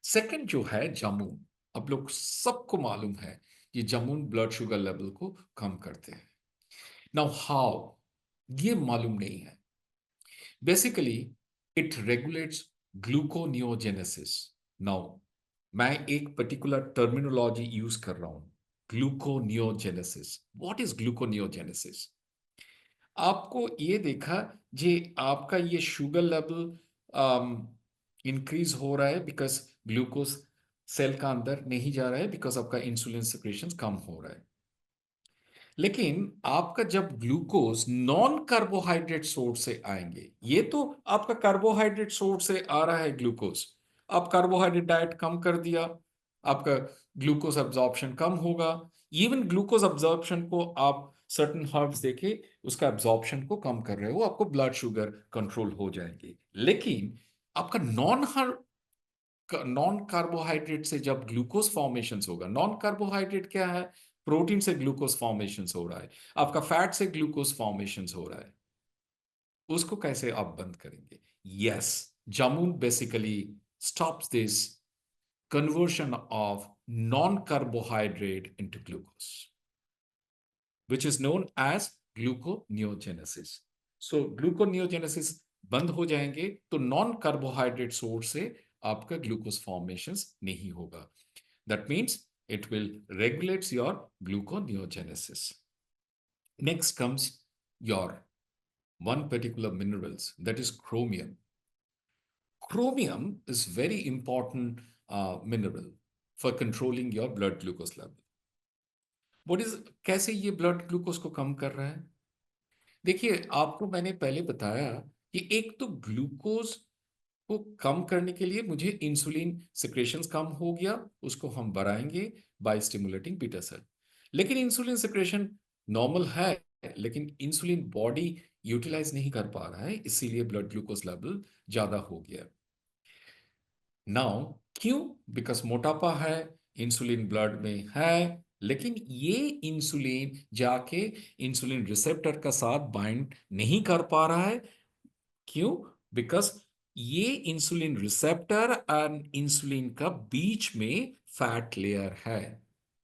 सेकंड जो है जामुन, अब लोग सबको मालूम है ये जामुन ब्लड शुगर लेवल को कम करते हैं। नाउ हाउ, ये मालूम नहीं है। Basically it regulates gluconeogenesis. Now मैं एक पर्टिकुलर टर्मिनोलॉजी यूज कर रहा हूं, ग्लूकोनियोजेनेसिस। What is gluconeogenesis? आपको ये देखा जे आपका ये शुगर लेवल इंक्रीज हो रहा है बिकॉज ग्लूकोज सेल का अंदर नहीं जा रहा है, बिकॉज आपका इंसुलिन सिक्रेशन कम हो रहा है। लेकिन आपका जब ग्लूकोज नॉन कार्बोहाइड्रेट सोर्स से आएंगे, ये तो आपका कार्बोहाइड्रेट सोर्स से आ रहा है ग्लूकोज, आप कार्बोहाइड्रेट डाइट कम कर दिया, आपका ग्लूकोज एब्जॉर्प्शन कम होगा। इवन ग्लूकोज एब्जॉर्प्शन को आप सर्टेन हर्ब्स देके उसका एब्जॉर्प्शन को कम कर रहे हो, आपको ब्लड शुगर कंट्रोल हो जाएंगे। लेकिन आपका नॉन कार्बोहाइड्रेट से जब ग्लूकोज फॉर्मेशन होगा, नॉन कार्बोहाइड्रेट क्या है? प्रोटीन से ग्लूकोज फॉर्मेशन हो रहा है, आपका फैट से ग्लूकोज फॉर्मेशन हो रहा है, उसको कैसे आप बंद करेंगे? Yes, jamun basically stops this conversion of non-carbohydrate into glucose, which is known as gluconeogenesis. So gluconeogenesis बंद हो जाएंगे तो नॉन कार्बोहाइड्रेट सोर्स से आपका ग्लूकोज फॉर्मेशन नहीं होगा। That means it will regulates your gluconeogenesis. Next comes your one particular minerals, that is chromium. Chromium is very important mineral for controlling your blood glucose level. What is, कैसे ये blood glucose को कम कर रहा है? देखिए, आपको मैंने पहले बताया कि एक तो ग्लूकोज को कम करने के लिए मुझे इंसुलिन सिक्रेशंस कम हो गया, उसको हम बढ़ाएंगे बाय स्टिमुलेटिंग बीटा सेल। लेकिन इंसुलिन सिक्रेशन नॉर्मल है, लेकिन इंसुलिन बॉडी यूटिलाइज नहीं कर पा रहा है, इसीलिए ब्लड ग्लूकोज लेवल ज्यादा हो गया। नाउ क्यों? बिकॉज मोटापा है, इंसुलिन ब्लड में है, लेकिन ये इंसुलिन जाके इंसुलिन रिसेप्टर का साथ बाइंड नहीं कर पा रहा है। क्यों? बिकॉज ये इंसुलिन रिसेप्टर एंड इंसुलिन का बीच में फैट लेयर है,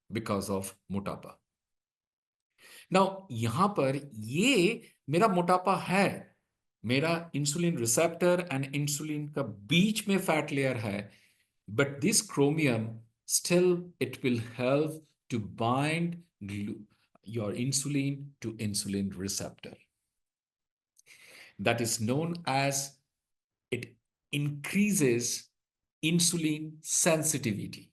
बिकॉज ऑफ मोटापा। नाउ यहां पर ये मेरा मोटापा है, मेरा इंसुलिन रिसेप्टर एंड इंसुलिन का बीच में फैट लेयर है, but this chromium still it will help to bind your insulin to insulin receptor. That is known as, it increases insulin sensitivity.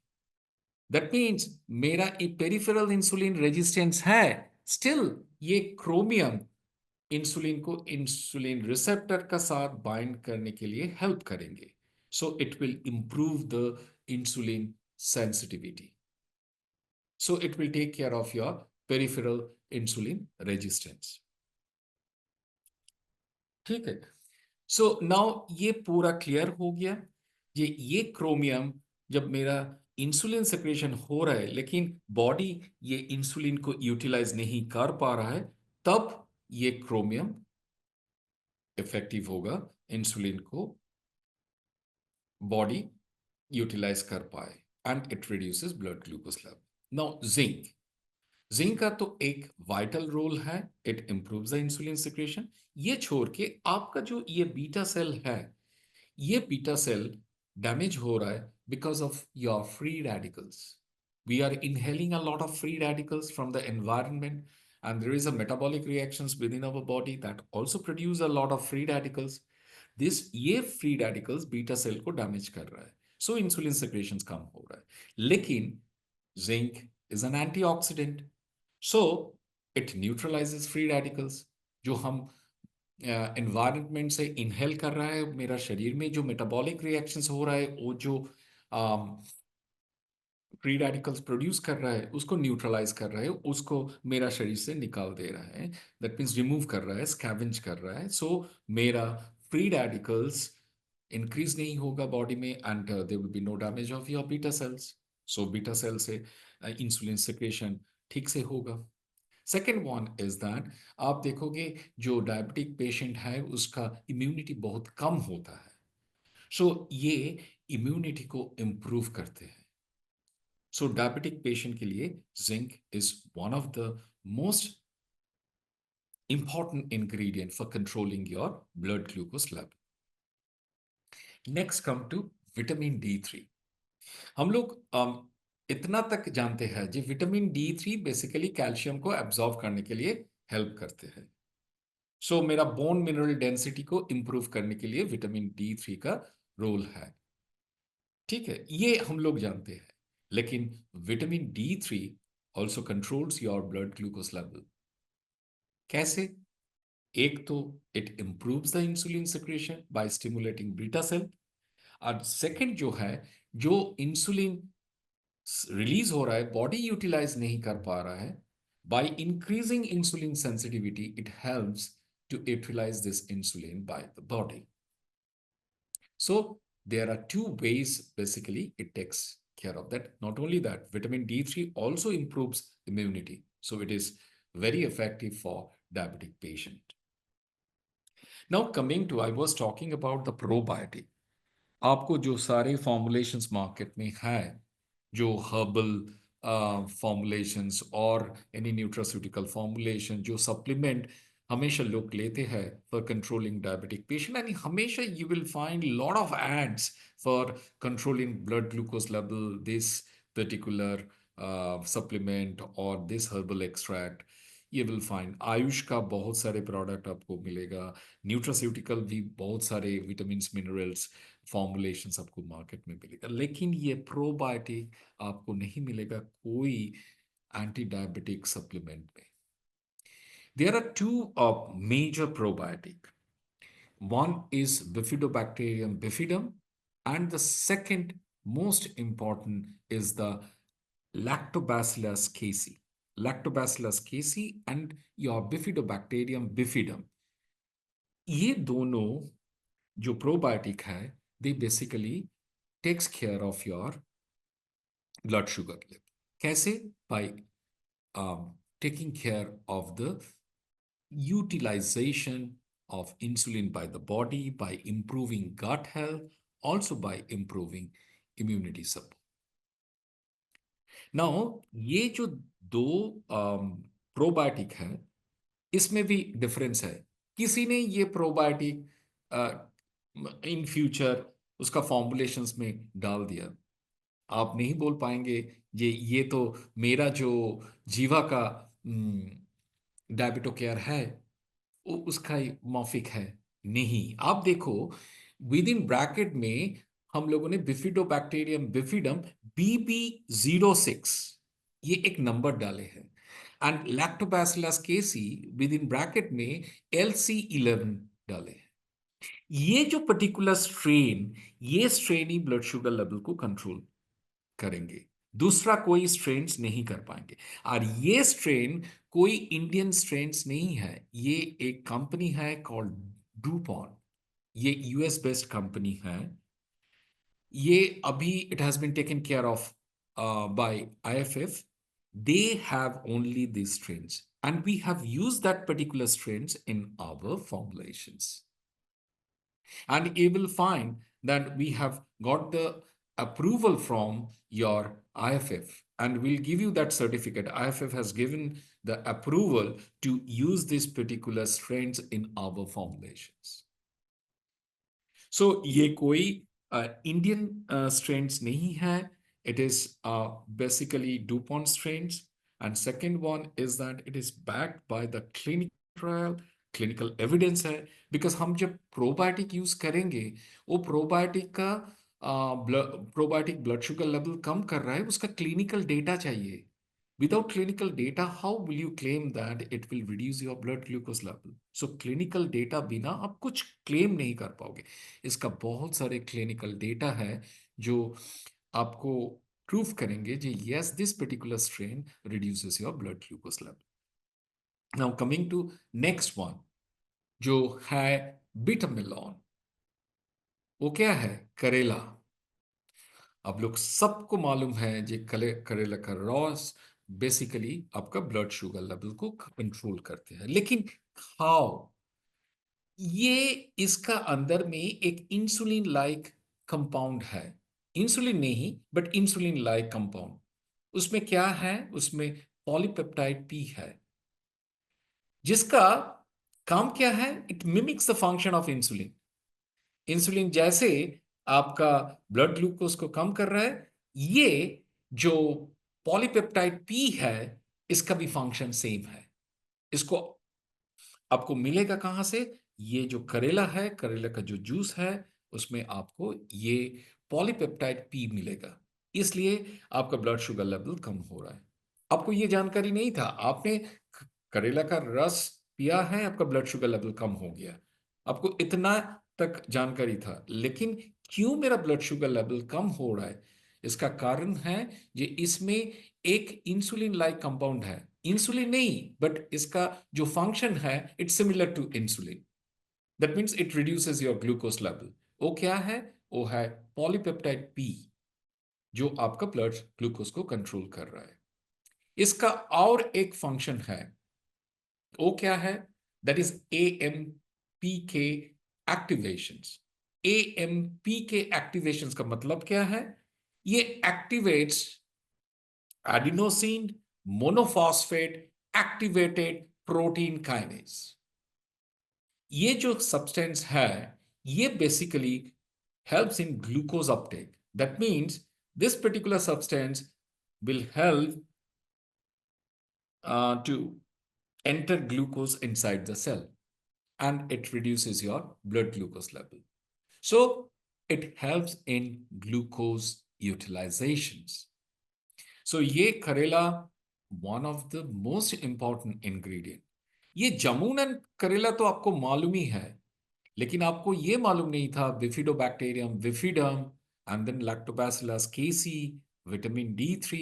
That means मेरा पेरिफेरल इंसुलिन रेजिस्टेंस है, still ये chromium insulin को insulin receptor का साथ bind करने के लिए help करेंगे। So it will improve the insulin sensitivity. So it will take care of your peripheral insulin resistance. ठीक है। सो नाउ ये पूरा क्लियर हो गया। ये क्रोमियम जब मेरा इंसुलिन सेक्रेशन हो रहा है लेकिन बॉडी ये इंसुलिन को यूटिलाइज नहीं कर पा रहा है, तब ये क्रोमियम इफेक्टिव होगा, इंसुलिन को बॉडी यूटिलाइज कर पाए, and it reduces blood glucose level. Now zinc, zinc का तो एक वाइटल रोल है, it improves the insulin secretion. ये छोड़ के आपका जो ये बीटा सेल है, ये बीटा सेल डैमेज हो रहा है because of your free radicals. We are inhaling a lot of free radicals from the environment, and there is a metabolic reactions within our body that also produce a lot of free radicals. This ये free radicals beta cell को damage कर रहा है, सो insulin secretion कम हो रहा है। लेकिन zinc is an antioxidant, so it neutralizes free radicals जो हम एनवायरनमेंट से इनहेल कर रहा है, मेरा शरीर में जो मेटाबॉलिक रिएक्शंस हो रहा है, वो जो फ्री रेडिकल्स प्रोड्यूस कर रहा है उसको न्यूट्रलाइज कर रहा है, उसको मेरा शरीर से निकाल दे रहा है। दैट मीन्स रिमूव कर रहा है, स्कैवेंज कर रहा है। सो मेरा फ्री रेडिकल्स इंक्रीज नहीं होगा बॉडी में, and there will be no damage of your beta cells. So beta cell से इंसुलिन सिक्रेशन ठीक से होगा। सेकेंड वन इज दैट, आप देखोगे जो डायबिटिक पेशेंट है उसका इम्यूनिटी बहुत कम होता है। सो ये इम्यूनिटी को इम्प्रूव करते हैं। सो डायबिटिक पेशेंट के लिए zinc is one of the most important ingredient for controlling your blood glucose level. Next come to vitamin D3। हम लोग इतना तक जानते हैं जी, विटामिन D3 बेसिकली कैल्शियम को एब्जॉर्ब करने के लिए हेल्प करते हैं। सो मेरा बोन मिनरल डेंसिटी को इंप्रूव करने के लिए विटामिन D3 का रोल है। ठीक है, ये हम लोग जानते हैं। लेकिन vitamin D3 also controls your blood glucose level. कैसे? एक तो it improves the insulin secretion by stimulating beta cell, और सेकंड जो है, जो इंसुलिन रिलीज हो रहा है बॉडी यूटिलाइज नहीं कर पा रहा है, by increasing insulin sensitivity it helps to utilize this insulin by the body. So there are two ways basically it takes care of that. Not only that, vitamin D3 also improves immunity. So it is very effective for diabetic patient. Now coming to, I was talking about the probiotic. आपको जो सारे formulations market में है, जो herbal formulations और any nutraceutical formulation, जो supplement हमेशा लोग लेते हैं for controlling diabetic patient, and हमेशा you will find lot of aids for controlling blood glucose level, this particular supplement और दिस हर्बल एक्सट्रैक्ट। ये विल फाइंड आयुष का बहुत सारे प्रोडक्ट आपको मिलेगा, न्यूट्रास्यूटिकल भी बहुत सारे विटामिन मिनरल्स फॉर्मुलेशंस आपको मार्केट में मिलेगा। लेकिन ये प्रोबायोटिक आपको नहीं मिलेगा कोई एंटी डायबिटिक सप्लीमेंट में। There are two major probiotic. One is Bifidobacterium bifidum, and the second most important is the Lactobacillus casei. Lactobacillus casei and your Bifidobacterium bifidum. ये दोनों जो प्रोबायोटिक है, they basically takes care of your blood sugar level. कैसे? By taking care of the utilization of insulin by the body, by improving gut health, also by improving immunity support. Now, ये जो दो probiotic है, इसमें भी difference है। किसी ने ये प्रोबायोटिक इन फ्यूचर उसका फॉर्मुलेशंस में डाल दिया, आप नहीं बोल पाएंगे ये तो मेरा जो जीवा का डायबिटो केयर है उसका ही मॉफिक है। नहीं, आप देखो विद इन ब्रैकेट में हम लोगों ने बिफिडोबैक्टीरियम बिफिडम BB06 ये एक नंबर डाले हैं, and lactobacillus casei with in bracket में LC11 डाले हैं। ये जो पर्टिकुलर स्ट्रेन, ये स्ट्रेन ही ब्लड शुगर लेवल को कंट्रोल करेंगे, दूसरा कोई स्ट्रेन्स नहीं कर पाएंगे। और ये स्ट्रेन कोई इंडियन स्ट्रेन्स नहीं है, ये एक कंपनी है कॉल्ड डूपॉन, ये US बेस्ड कंपनी है। ये अभी it has been taken care of by IFF. They have only these strains, and we have used that particular strains in our formulations. And you will find that we have got the approval from your IFF, and we'll give you that certificate. IFF has given the approval to use these particular strains in our formulations. So ये कोई Indian strains नहीं है. It is basically DuPont strains. And second one is that it is backed by the clinical trial, clinical evidence है, because हम जब probiotic use करेंगे, वो probiotic का प्रोबायोटिक ब्लड शुगर लेवल कम कर रहा है, उसका क्लिनिकल डेटा चाहिए। Without clinical data, how will you claim that it will reduce your blood glucose level? So clinical data बिना आप कुछ क्लेम नहीं कर पाओगे। इसका बहुत सारे क्लिनिकल डेटा है जो आपको प्रूफ करेंगे जी yes this particular strain reduces your blood glucose level. Now coming to next one जो है बीटामेलॉन। वो क्या है? करेला। अब लोग सबको मालूम है जे करेला का रॉस बेसिकली आपका ब्लड शुगर लेवल को कंट्रोल करते हैं, लेकिन हाउ? ये इसका अंदर में एक इंसुलिन लाइक कंपाउंड है। इंसुलिन नहीं बट इंसुलिन लाइक कंपाउंड। उसमें क्या है? उसमें पॉलीपेप्टाइड पी है जिसका काम क्या है? It mimics the function of insulin. Insulin जैसे आपका ब्लड ग्लूकोज को कम कर रहा है, ये जो पॉलीपेप्टाइड पी है इसका भी फंक्शन सेम है। इसको आपको मिलेगा कहां से? ये जो करेला है, करेला का जो जूस है उसमें आपको ये पॉलीपेप्टाइड पी मिलेगा, इसलिए आपका ब्लड शुगर लेवल कम हो रहा है। आपको ये जानकारी नहीं था, आपने करेला का रस पिया है, आपका ब्लड शुगर लेवल कम हो गया, आपको इतना तक जानकारी था। लेकिन क्यों मेरा ब्लड शुगर लेवल कम हो रहा है? इसका कारण है ये इसमें एक इंसुलिन लाइक कंपाउंड है। इंसुलिन नहीं बट इसका जो फंक्शन है it's similar to insulin. That means it reduces your glucose level. वो क्या है? वो है पॉलीपेप्टाइड पी जो आपका ब्लड ग्लूकोज को कंट्रोल कर रहा है। इसका और एक फंक्शन है, वो क्या है? That is A M P K activations. A M P K एक्टिवेशंस का मतलब क्या है? ये activates adenosine monophosphate activated protein kinase। ये जो सब्सटेंस है ये basically helps in glucose uptake। That means this particular substance will help to enter glucose inside the cell and it reduces your blood glucose level. So it helps in glucose utilizations. So ये करेला one of the most important ingredient. ये जामुन and करेला तो आपको मालूम ही है, लेकिन आपको ये मालूम नहीं था bifidobacterium bifidum and then lactobacillus casei, vitamin D3,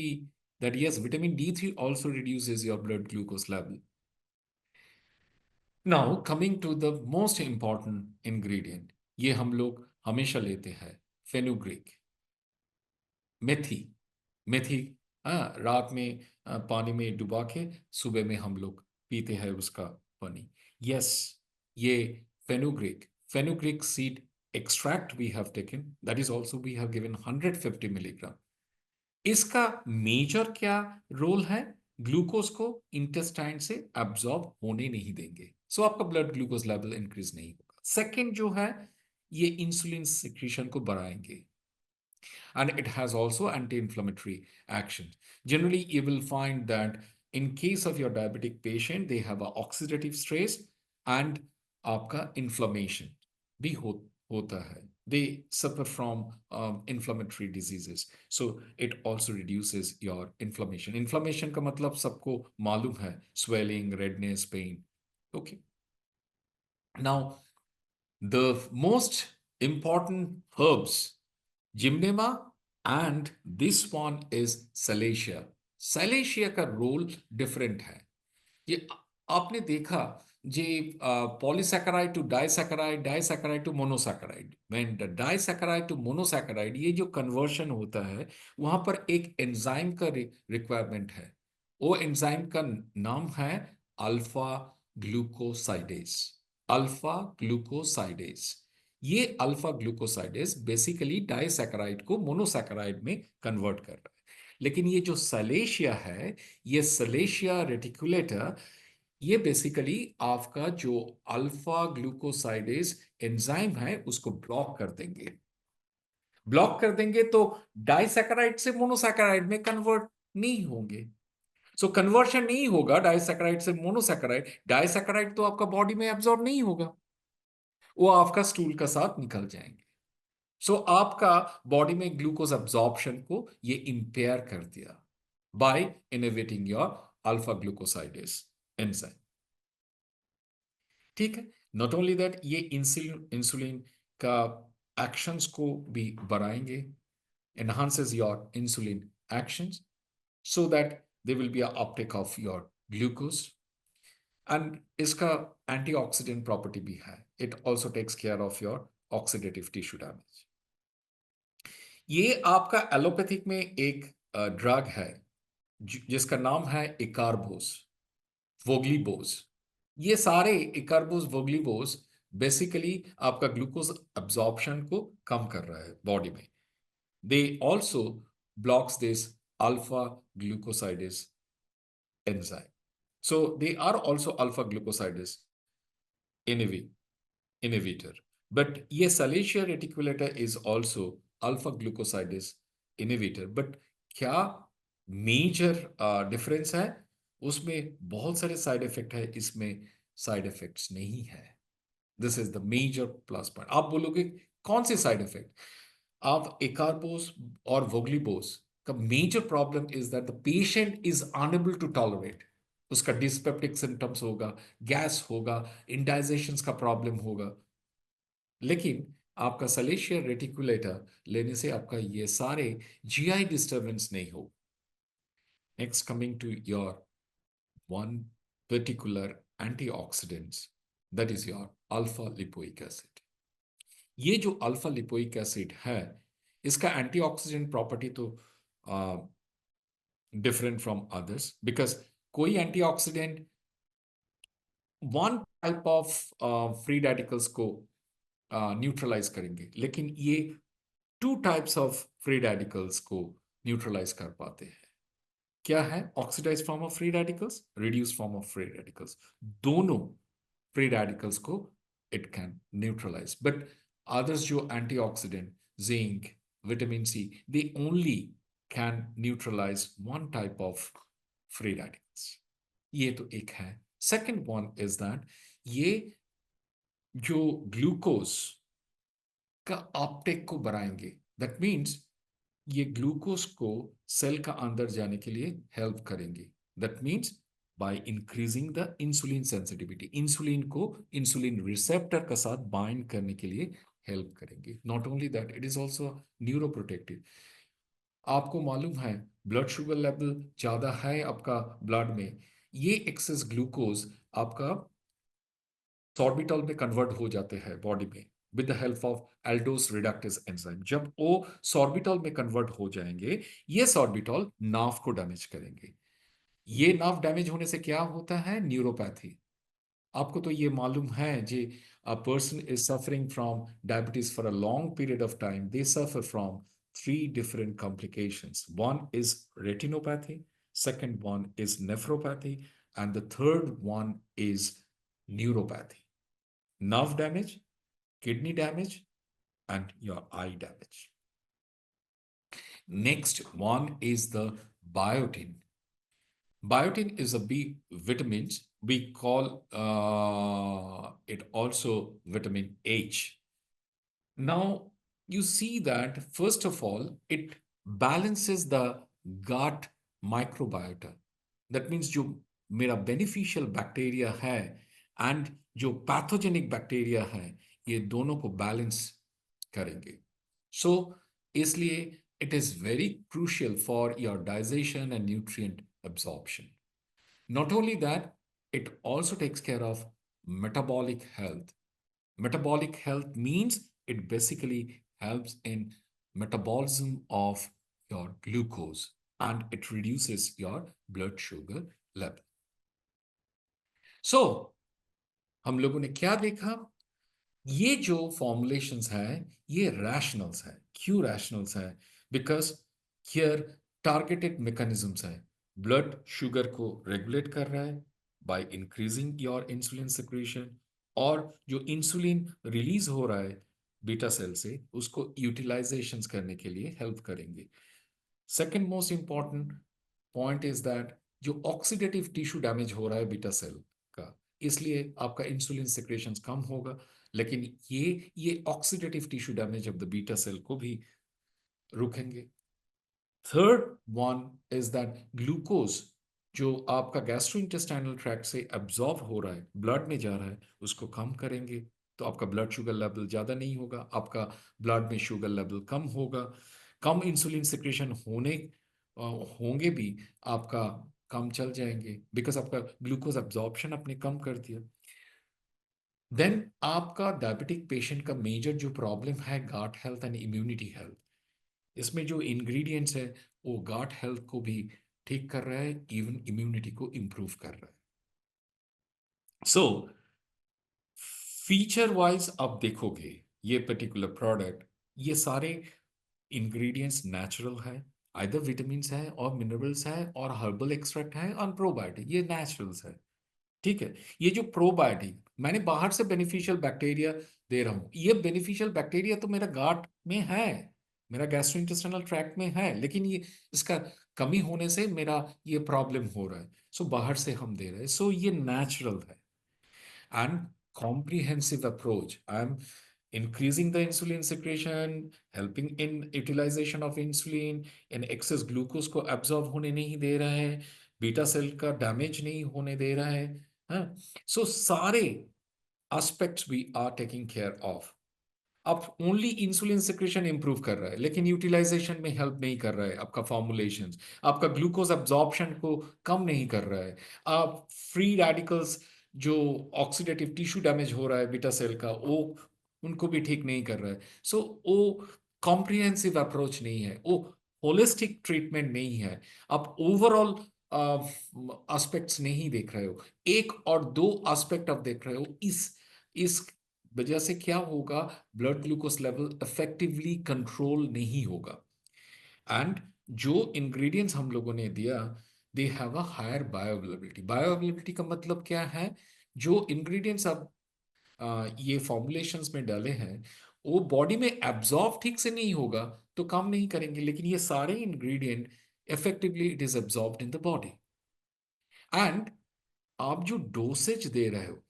that yes vitamin D3 also reduces your blood glucose level. Now coming to the most important ingredient, ये हम लोग हमेशा लेते हैं फेनुग्रीक, मेथी। मेथी रात में पानी में डुबा के सुबह में हम लोग पीते हैं उसका पानी। यस, ये fenugreek, fenugreek seed extract we have taken, that is also we have given 150 milligram. इसका मेजर क्या रोल है? ग्लूकोज को इंटेस्टाइन से एब्जॉर्ब होने नहीं देंगे, सो आपका ब्लड ग्लूकोज लेवल इंक्रीज नहीं होगा। सेकेंड जो है ये इंसुलिन सिक्रीशन को बढ़ाएंगे and it has also anti-inflammatory action. Generally, you will find that in case of your diabetic patient, they have a oxidative stress and आपका inflammation भी होता है. They suffer from inflammatory diseases. So it also reduces your inflammation. Inflammation का मतलब सबको मालूम है, swelling, redness, pain. Okay. Now, the most important herbs, Gymnema and this one is Salacia. Salacia का रोल डिफरेंट है। ये आपने देखा जे polysaccharide to disaccharide, disaccharide to monosaccharide, when the disaccharide to monosaccharide, ये जो कन्वर्शन होता है वहां पर एक एंजाइम का रिक्वायरमेंट है। वो एंजाइम का नाम है अल्फा ग्लूकोसाइडेज। अल्फा ग्लूकोसाइडेज, ये अल्फा ग्लूकोसाइडेज बेसिकली डाइसैकेराइड को मोनोसैकेराइड में कन्वर्ट कर रहा है। लेकिन ये जो सलेशिया है, ये सलेशिया रेटिकुलेटा, ये बेसिकली आपका जो अल्फा ग्लूकोसाइडेज एंजाइम है उसको ब्लॉक कर देंगे। ब्लॉक कर देंगे तो डाइसैकेराइड से मोनोसैकेराइड में कन्वर्ट नहीं होंगे। सो कन्वर्शन नहीं होगा डाइसैकेराइड से मोनोसैकेराइड, डाइसैकेराइड तो आपका बॉडी में एब्जॉर्ब नहीं होगा, वो आपका स्टूल का साथ निकल जाएंगे। सो आपका बॉडी में ग्लूकोज एब्जॉर्प्शन को ये इंपेयर कर दिया। by inhibiting your alpha glucosidase enzyme. ठीक है, नॉट ओनली दैट, ये इंसुलिन का एक्शंस को भी बढ़ाएंगे, enhances your insulin actions so that there will be a uptake of your glucose. And इसका antioxidant property भी है, it also takes care of your oxidative tissue damage. ये आपका एलोपैथिक में एक ड्रग है जिसका नाम है इकारबोस, वोग्लीबोस। ये सारे इकारबोस, वोग्लीबोस बेसिकली आपका ग्लूकोज एब्जॉर्प्शन को कम कर रहा है बॉडी में। They also blocks this alpha glucosidase enzyme. So they are also alpha glucosidase inhibitor. But ये Salacia reticulata is also alpha glucosidase inhibitor. But क्या मेजर डिफरेंस है? उसमें बहुत सारे साइड इफेक्ट है, इसमें साइड इफेक्ट्स नहीं है। This is the major plus point. आप बोलोगे कौन से साइड इफेक्ट? आप इकारबोस और वोग्लीबोस का major problem is that the patient is unable to tolerate. उसका डिस्पेप्टिक सिम्टम्स होगा, गैस होगा, इंडाइजेशन का प्रॉब्लम होगा। लेकिन आपका सलेशिया रेटिकुलेटा लेने से आपका ये सारे जीआई डिस्टर्बेंस नहीं हो। Next, coming to your one particular antioxidants, that is your alpha lipoic acid. ये जो अल्फा लिपोइक एसिड है, इसका एंटीऑक्सीडेंट प्रॉपर्टी तो डिफरेंट फ्रॉम अदर्स, बिकॉज कोई antioxidant one type of free radicals को न्यूट्रलाइज करेंगे, लेकिन ये two types of free radicals को न्यूट्रलाइज कर पाते हैं। क्या है? Oxidize form of free radicals, reduce form of free radicals, दोनों फ्री रेडिकल्स को it can neutralize. But others जो antioxidant, zinc, vitamin C, they only can neutralize one type of free radicals. ये तो एक है। Second one is that ये जो glucose का अपटेक को बढ़ाएंगे, that means ये ग्लूकोज को सेल का अंदर जाने के लिए हेल्प करेंगे। that means by increasing the insulin sensitivity, insulin को इंसुलिन रिसेप्टर का साथ बाइंड करने के लिए हेल्प करेंगे। Not only that, it is also neuroprotective. आपको मालूम है ब्लड शुगर लेवल ज्यादा है आपका ब्लड में, ये एक्सेस ग्लूकोज आपका सॉर्बिटॉल में कन्वर्ट हो जाते हैं बॉडी में with the help of Eldhose reductase enzyme. जब वो सॉर्बिटॉल में कन्वर्ट हो जाएंगे, ये सॉर्बिटॉल नार्व को डैमेज करेंगे। ये नर्व डैमेज होने से क्या होता है? न्यूरोपैथी। आपको तो ये मालूम है जी, a person is suffering from diabetes for a long period of time, they suffer from three different complications. One is retinopathy, second one is nephropathy, and the third one is neuropathy. Nerve damage, kidney damage, and your eye damage. Next one is the biotin. Biotin is a B vitamin. We call it also vitamin H. Now, you see that, first of all, it balances the gut microbiota. That means जो मेरा beneficial bacteria है and जो pathogenic bacteria है, ये दोनों को balance करेंगे. So, इसलिए it is very crucial for your digestion and nutrient absorption. Not only that, it also takes care of metabolic health. Metabolic health means it basically helps in metabolism of your glucose and it reduces your blood sugar level. So, हम लोगों ने क्या देखा? ये जो formulations है, ये rationals है। क्यों रैशनल्स है? बिकॉज हियर टारगेटेड मैकेनिज्म्स है। ब्लड शुगर को रेगुलेट कर रहा है by increasing your insulin secretion, और जो इंसुलिन रिलीज हो रहा है बीटा सेल से, उसको यूटिलाइजेशन करने के लिए हेल्प करेंगे। Second most important point is that जो ऑक्सीडेटिव टिश्यू डैमेज हो रहा है बीटा सेल का, इसलिए आपका इंसुलिन सिक्रेशन कम होगा, लेकिन ये oxidative tissue damage of the beta cell को भी रुकेंगे। Third one is that glucose जो आपका गैस्ट्रोइंटेस्टाइनल ट्रैक्ट से एब्जॉर्ब हो रहा है, ब्लड में जा रहा है, उसको कम करेंगे तो आपका ब्लड शुगर लेवल ज़्यादा नहीं होगा, आपका ब्लड में शुगर लेवल कम होगा, कम इंसुलिन सिक्रेशन होंगे भी आपका कम चल जाएंगे, बिकॉज आपका ग्लूकोज एब्जॉर्प्शन आपने कम कर दिया। देन आपका डायबिटिक पेशेंट का मेजर जो प्रॉब्लम है गाट हेल्थ एंड इम्यूनिटी हेल्थ, इसमें जो इंग्रेडिएंट्स है वो गाट हेल्थ को भी ठीक कर रहा है, इवन इम्यूनिटी को इंप्रूव कर रहा है। सो फीचर वाइज आप देखोगे ये पर्टिकुलर प्रोडक्ट, ये सारे इंग्रेडिएंट्स नेचुरल है, आइदर विटामिन है और मिनरल्स है और हर्बल एक्सट्रैक्ट है और प्रोबायोटिक, ये नेचुरल्स है। ठीक है, ये जो प्रोबायोटिक मैंने बाहर से बेनिफिशियल बैक्टीरिया दे रहा हूं, ये बेनिफिशियल बैक्टीरिया तो मेरा गाट में है, मेरा गैस्ट्रोइंटेस्टाइनल ट्रैक्ट में है, लेकिन ये इसका कमी होने से मेरा ये प्रॉब्लम हो रहा है, सो बाहर से हम दे रहे हैं, सो ये नेचुरल है। And comprehensive approach. I'm increasing the insulin secretion, helping in utilization of insulin, in excess glucose को absorb होने नहीं दे रहा है, बीटा सेल का डैमेज नहीं होने दे रहा है, हाँ, सो सारे aspects we are taking care of. अब ओनली इंसुलिन सिक्रेशन इंप्रूव कर रहा है, लेकिन यूटिलाइजेशन में हेल्प नहीं कर रहा है, आपका फॉर्मुलेशंस, आपका ग्लूकोज एब्जॉर्प्शन को कम नहीं कर रहा है, आप फ्री रेडिकल्स जो ऑक्सीडेटिव टिश्यू डैमेज हो रहा है बीटा सेल का, वो उनको भी ठीक नहीं कर रहा है। सो वो कॉम्प्रिहेंसिव अप्रोच नहीं है, वो होलिस्टिक ट्रीटमेंट नहीं है, आप ओवरऑल एस्पेक्ट्स नहीं देख रहे हो, एक और दो एस्पेक्ट आप देख रहे हो। इस वजह से क्या होगा, blood glucose level effectively control नहीं होगा। एंड जो इंग्रेडिएंट्स हम लोगों ने दिया, they have a higher bioavailability. Bioavailability का मतलब क्या है, जो इंग्रेडिएंट्स आप ये फॉर्मुलेशंस में डाले हैं वो बॉडी में एब्जॉर्ब ठीक से नहीं होगा तो काम नहीं करेंगे, लेकिन ये सारे ingredient effectively it is absorbed in the body. And आप जो डोसेज दे रहे हो,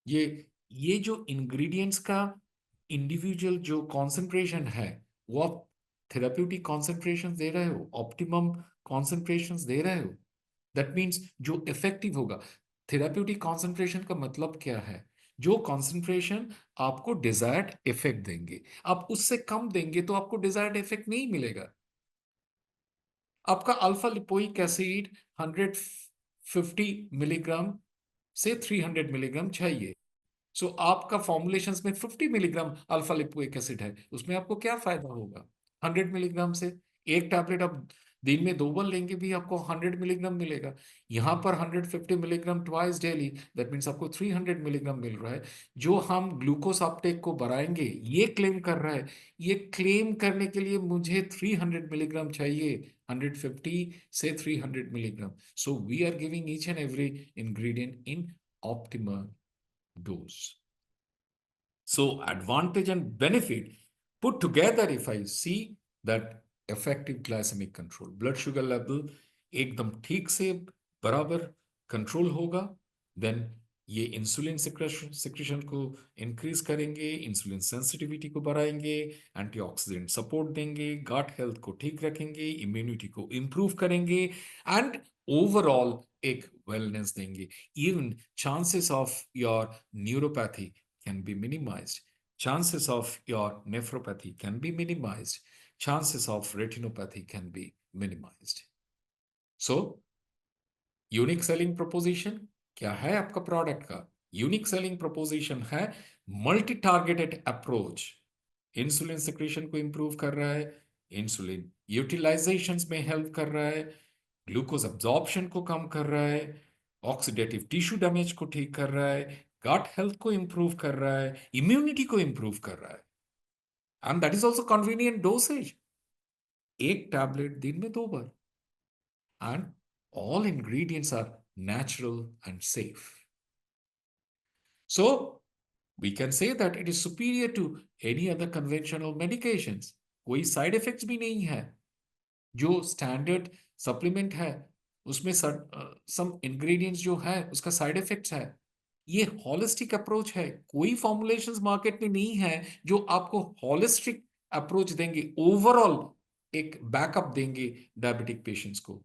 ये ये जो इंग्रेडिएंट्स का इंडिविजुअल जो कॉन्सेंट्रेशन है, वो आप थेराप्यूटिक कॉन्सेंट्रेशन दे रहे हो, ऑप्टिमम कॉन्सेंट्रेशन दे रहे हो, दैट मीन्स जो इफेक्टिव होगा। थेराप्यूटिक कॉन्सेंट्रेशन का मतलब क्या है, जो कॉन्सेंट्रेशन आपको डिजायर्ड इफेक्ट देंगे, आप उससे कम देंगे तो आपको डिजायर्ड इफेक्ट नहीं मिलेगा। आपका अल्फा लिपोइक एसिड 150 मिलीग्राम से 300 मिलीग्राम चाहिए, सो आपका फॉर्मुलेशंस में 50 मिलीग्राम अल्फा लिपोइक एसिड है, उसमें आपको क्या फायदा होगा 100 मिलीग्राम से? एक टैबलेट आप दिन में 2 बार लेंगे भी आपको 100 मिलीग्राम मिलेगा, यहाँ पर 150 milligram twice daily, that means आपको 300 मिलीग्राम मिल रहा है। जो हम ग्लूकोज अपटेक को बढ़ाएंगे ये क्लेम कर रहा है, ये क्लेम करने के लिए मुझे 300 मिलीग्राम चाहिए, 150 से 300 milligram, so we are giving each and every ingredient in optimal dose. So advantage and benefit put together, if I see that effective glycemic control, blood sugar level एकदम ठीक से बराबर कंट्रोल होगा, देन ये insulin secretion को increase करेंगे, insulin sensitivity को बढ़ाएंगे, एंटीऑक्सीडेंट सपोर्ट देंगे, गाट हेल्थ को ठीक रखेंगे, इम्यूनिटी को इंप्रूव करेंगे, एंड ओवरऑल एक वेलनेस देंगे। Even chances of your neuropathy can be minimized, chances of your nephropathy can be minimized, chances of retinopathy can be minimized. So unique selling proposition क्या है आपका प्रोडक्ट का? Unique selling proposition है multi targeted approach, insulin secretion को improve कर रहा है, insulin utilisation में हेल्प कर रहा है, ग्लूकोज अब्जॉर्प्शन को कम कर रहा है, ऑक्सीडेटिव टिश्यू डैमेज को ठीक कर रहा है, गट हेल्थ को इंप्रूव कर रहा है, इम्यूनिटी को इंप्रूव कर रहा है, and that is also convenient dosage, एक टैबलेट दिन में 2 बार, and all ingredients are natural and safe. So we can say that it is superior to any other conventional medications. कोई साइड इफेक्ट्स भी नहीं है, जो स्टैंडर्ड सप्लीमेंट है उसमें सम इंग्रेडिएंट्स जो है उसका साइड इफेक्ट्स है। ये होलिस्टिक अप्रोच है, कोई फॉर्मुलेशंस मार्केट में नहीं है जो आपको होलिस्टिक अप्रोच देंगे, ओवरऑल एक बैकअप देंगे डायबिटिक पेशेंट्स को.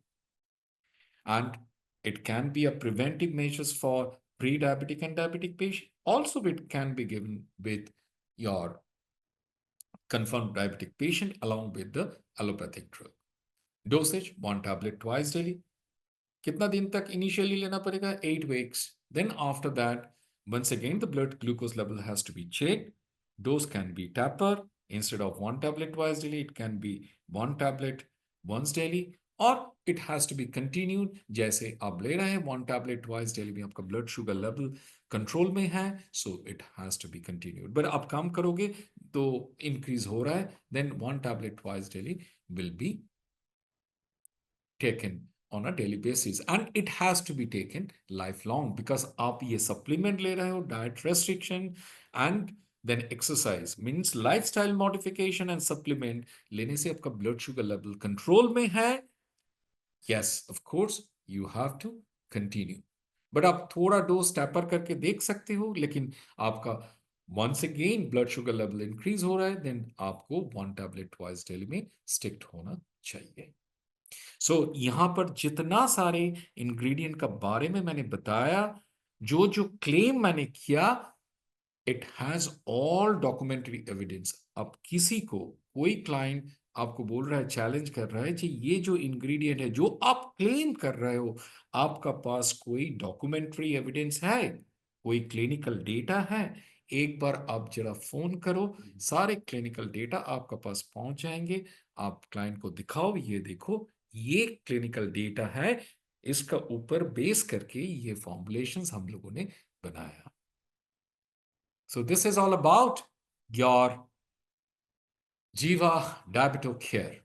And it can be a preventive measures for pre-diabetic and diabetic patient. Also, it can be given with your confirmed diabetic patient along with the allopathic drug. Dosage, 1 tablet twice daily. कितना दिन तक initially लेना पड़ेगा? 8 weeks. Then after that, once again, the blood glucose level has to be checked. Dose can be taper. Instead of 1 tablet twice daily, it can be 1 tablet once daily. और it has to be continued. जैसे आप ले रहे हैं 1 tablet twice daily में आपका blood sugar level control में है, so it has to be continued. But आप काम करोगे तो increase हो रहा है, then 1 tablet twice daily will be taken on a daily basis, and it has to be taken lifelong because आप ये supplement ले रहे हो, diet restriction and then exercise means lifestyle modification and supplement लेने से आपका blood sugar level control में है. Yes, of course you have to continue, but आप थोड़ा dose taper करके देख सकते हो, लेकिन आपका once again blood sugar level increase हो रहा है, then आपको 1 tablet twice daily में stick होना चाहिए. सो यहां पर जितना सारे इंग्रेडिएंट का बारे में मैंने बताया, जो जो क्लेम मैंने किया, it has all documentary evidence. अब किसी को, कोई क्लाइंट आपको बोल रहा है, चैलेंज कर रहा है कि ये जो इंग्रेडिएंट है जो आप क्लेम कर रहे हो, आपका पास कोई डॉक्यूमेंट्री एविडेंस है, कोई क्लिनिकल डेटा है? एक बार आप जरा फोन करो, सारे क्लिनिकल डेटा आपका पास पहुंच जाएंगे. आप क्लाइंट को दिखाओ, ये देखो ये क्लिनिकल डेटा है, इसका ऊपर बेस करके ये फॉर्मुलेशंस हम लोगों ने बनाया. So this is all about your Jiva Diabeto Care.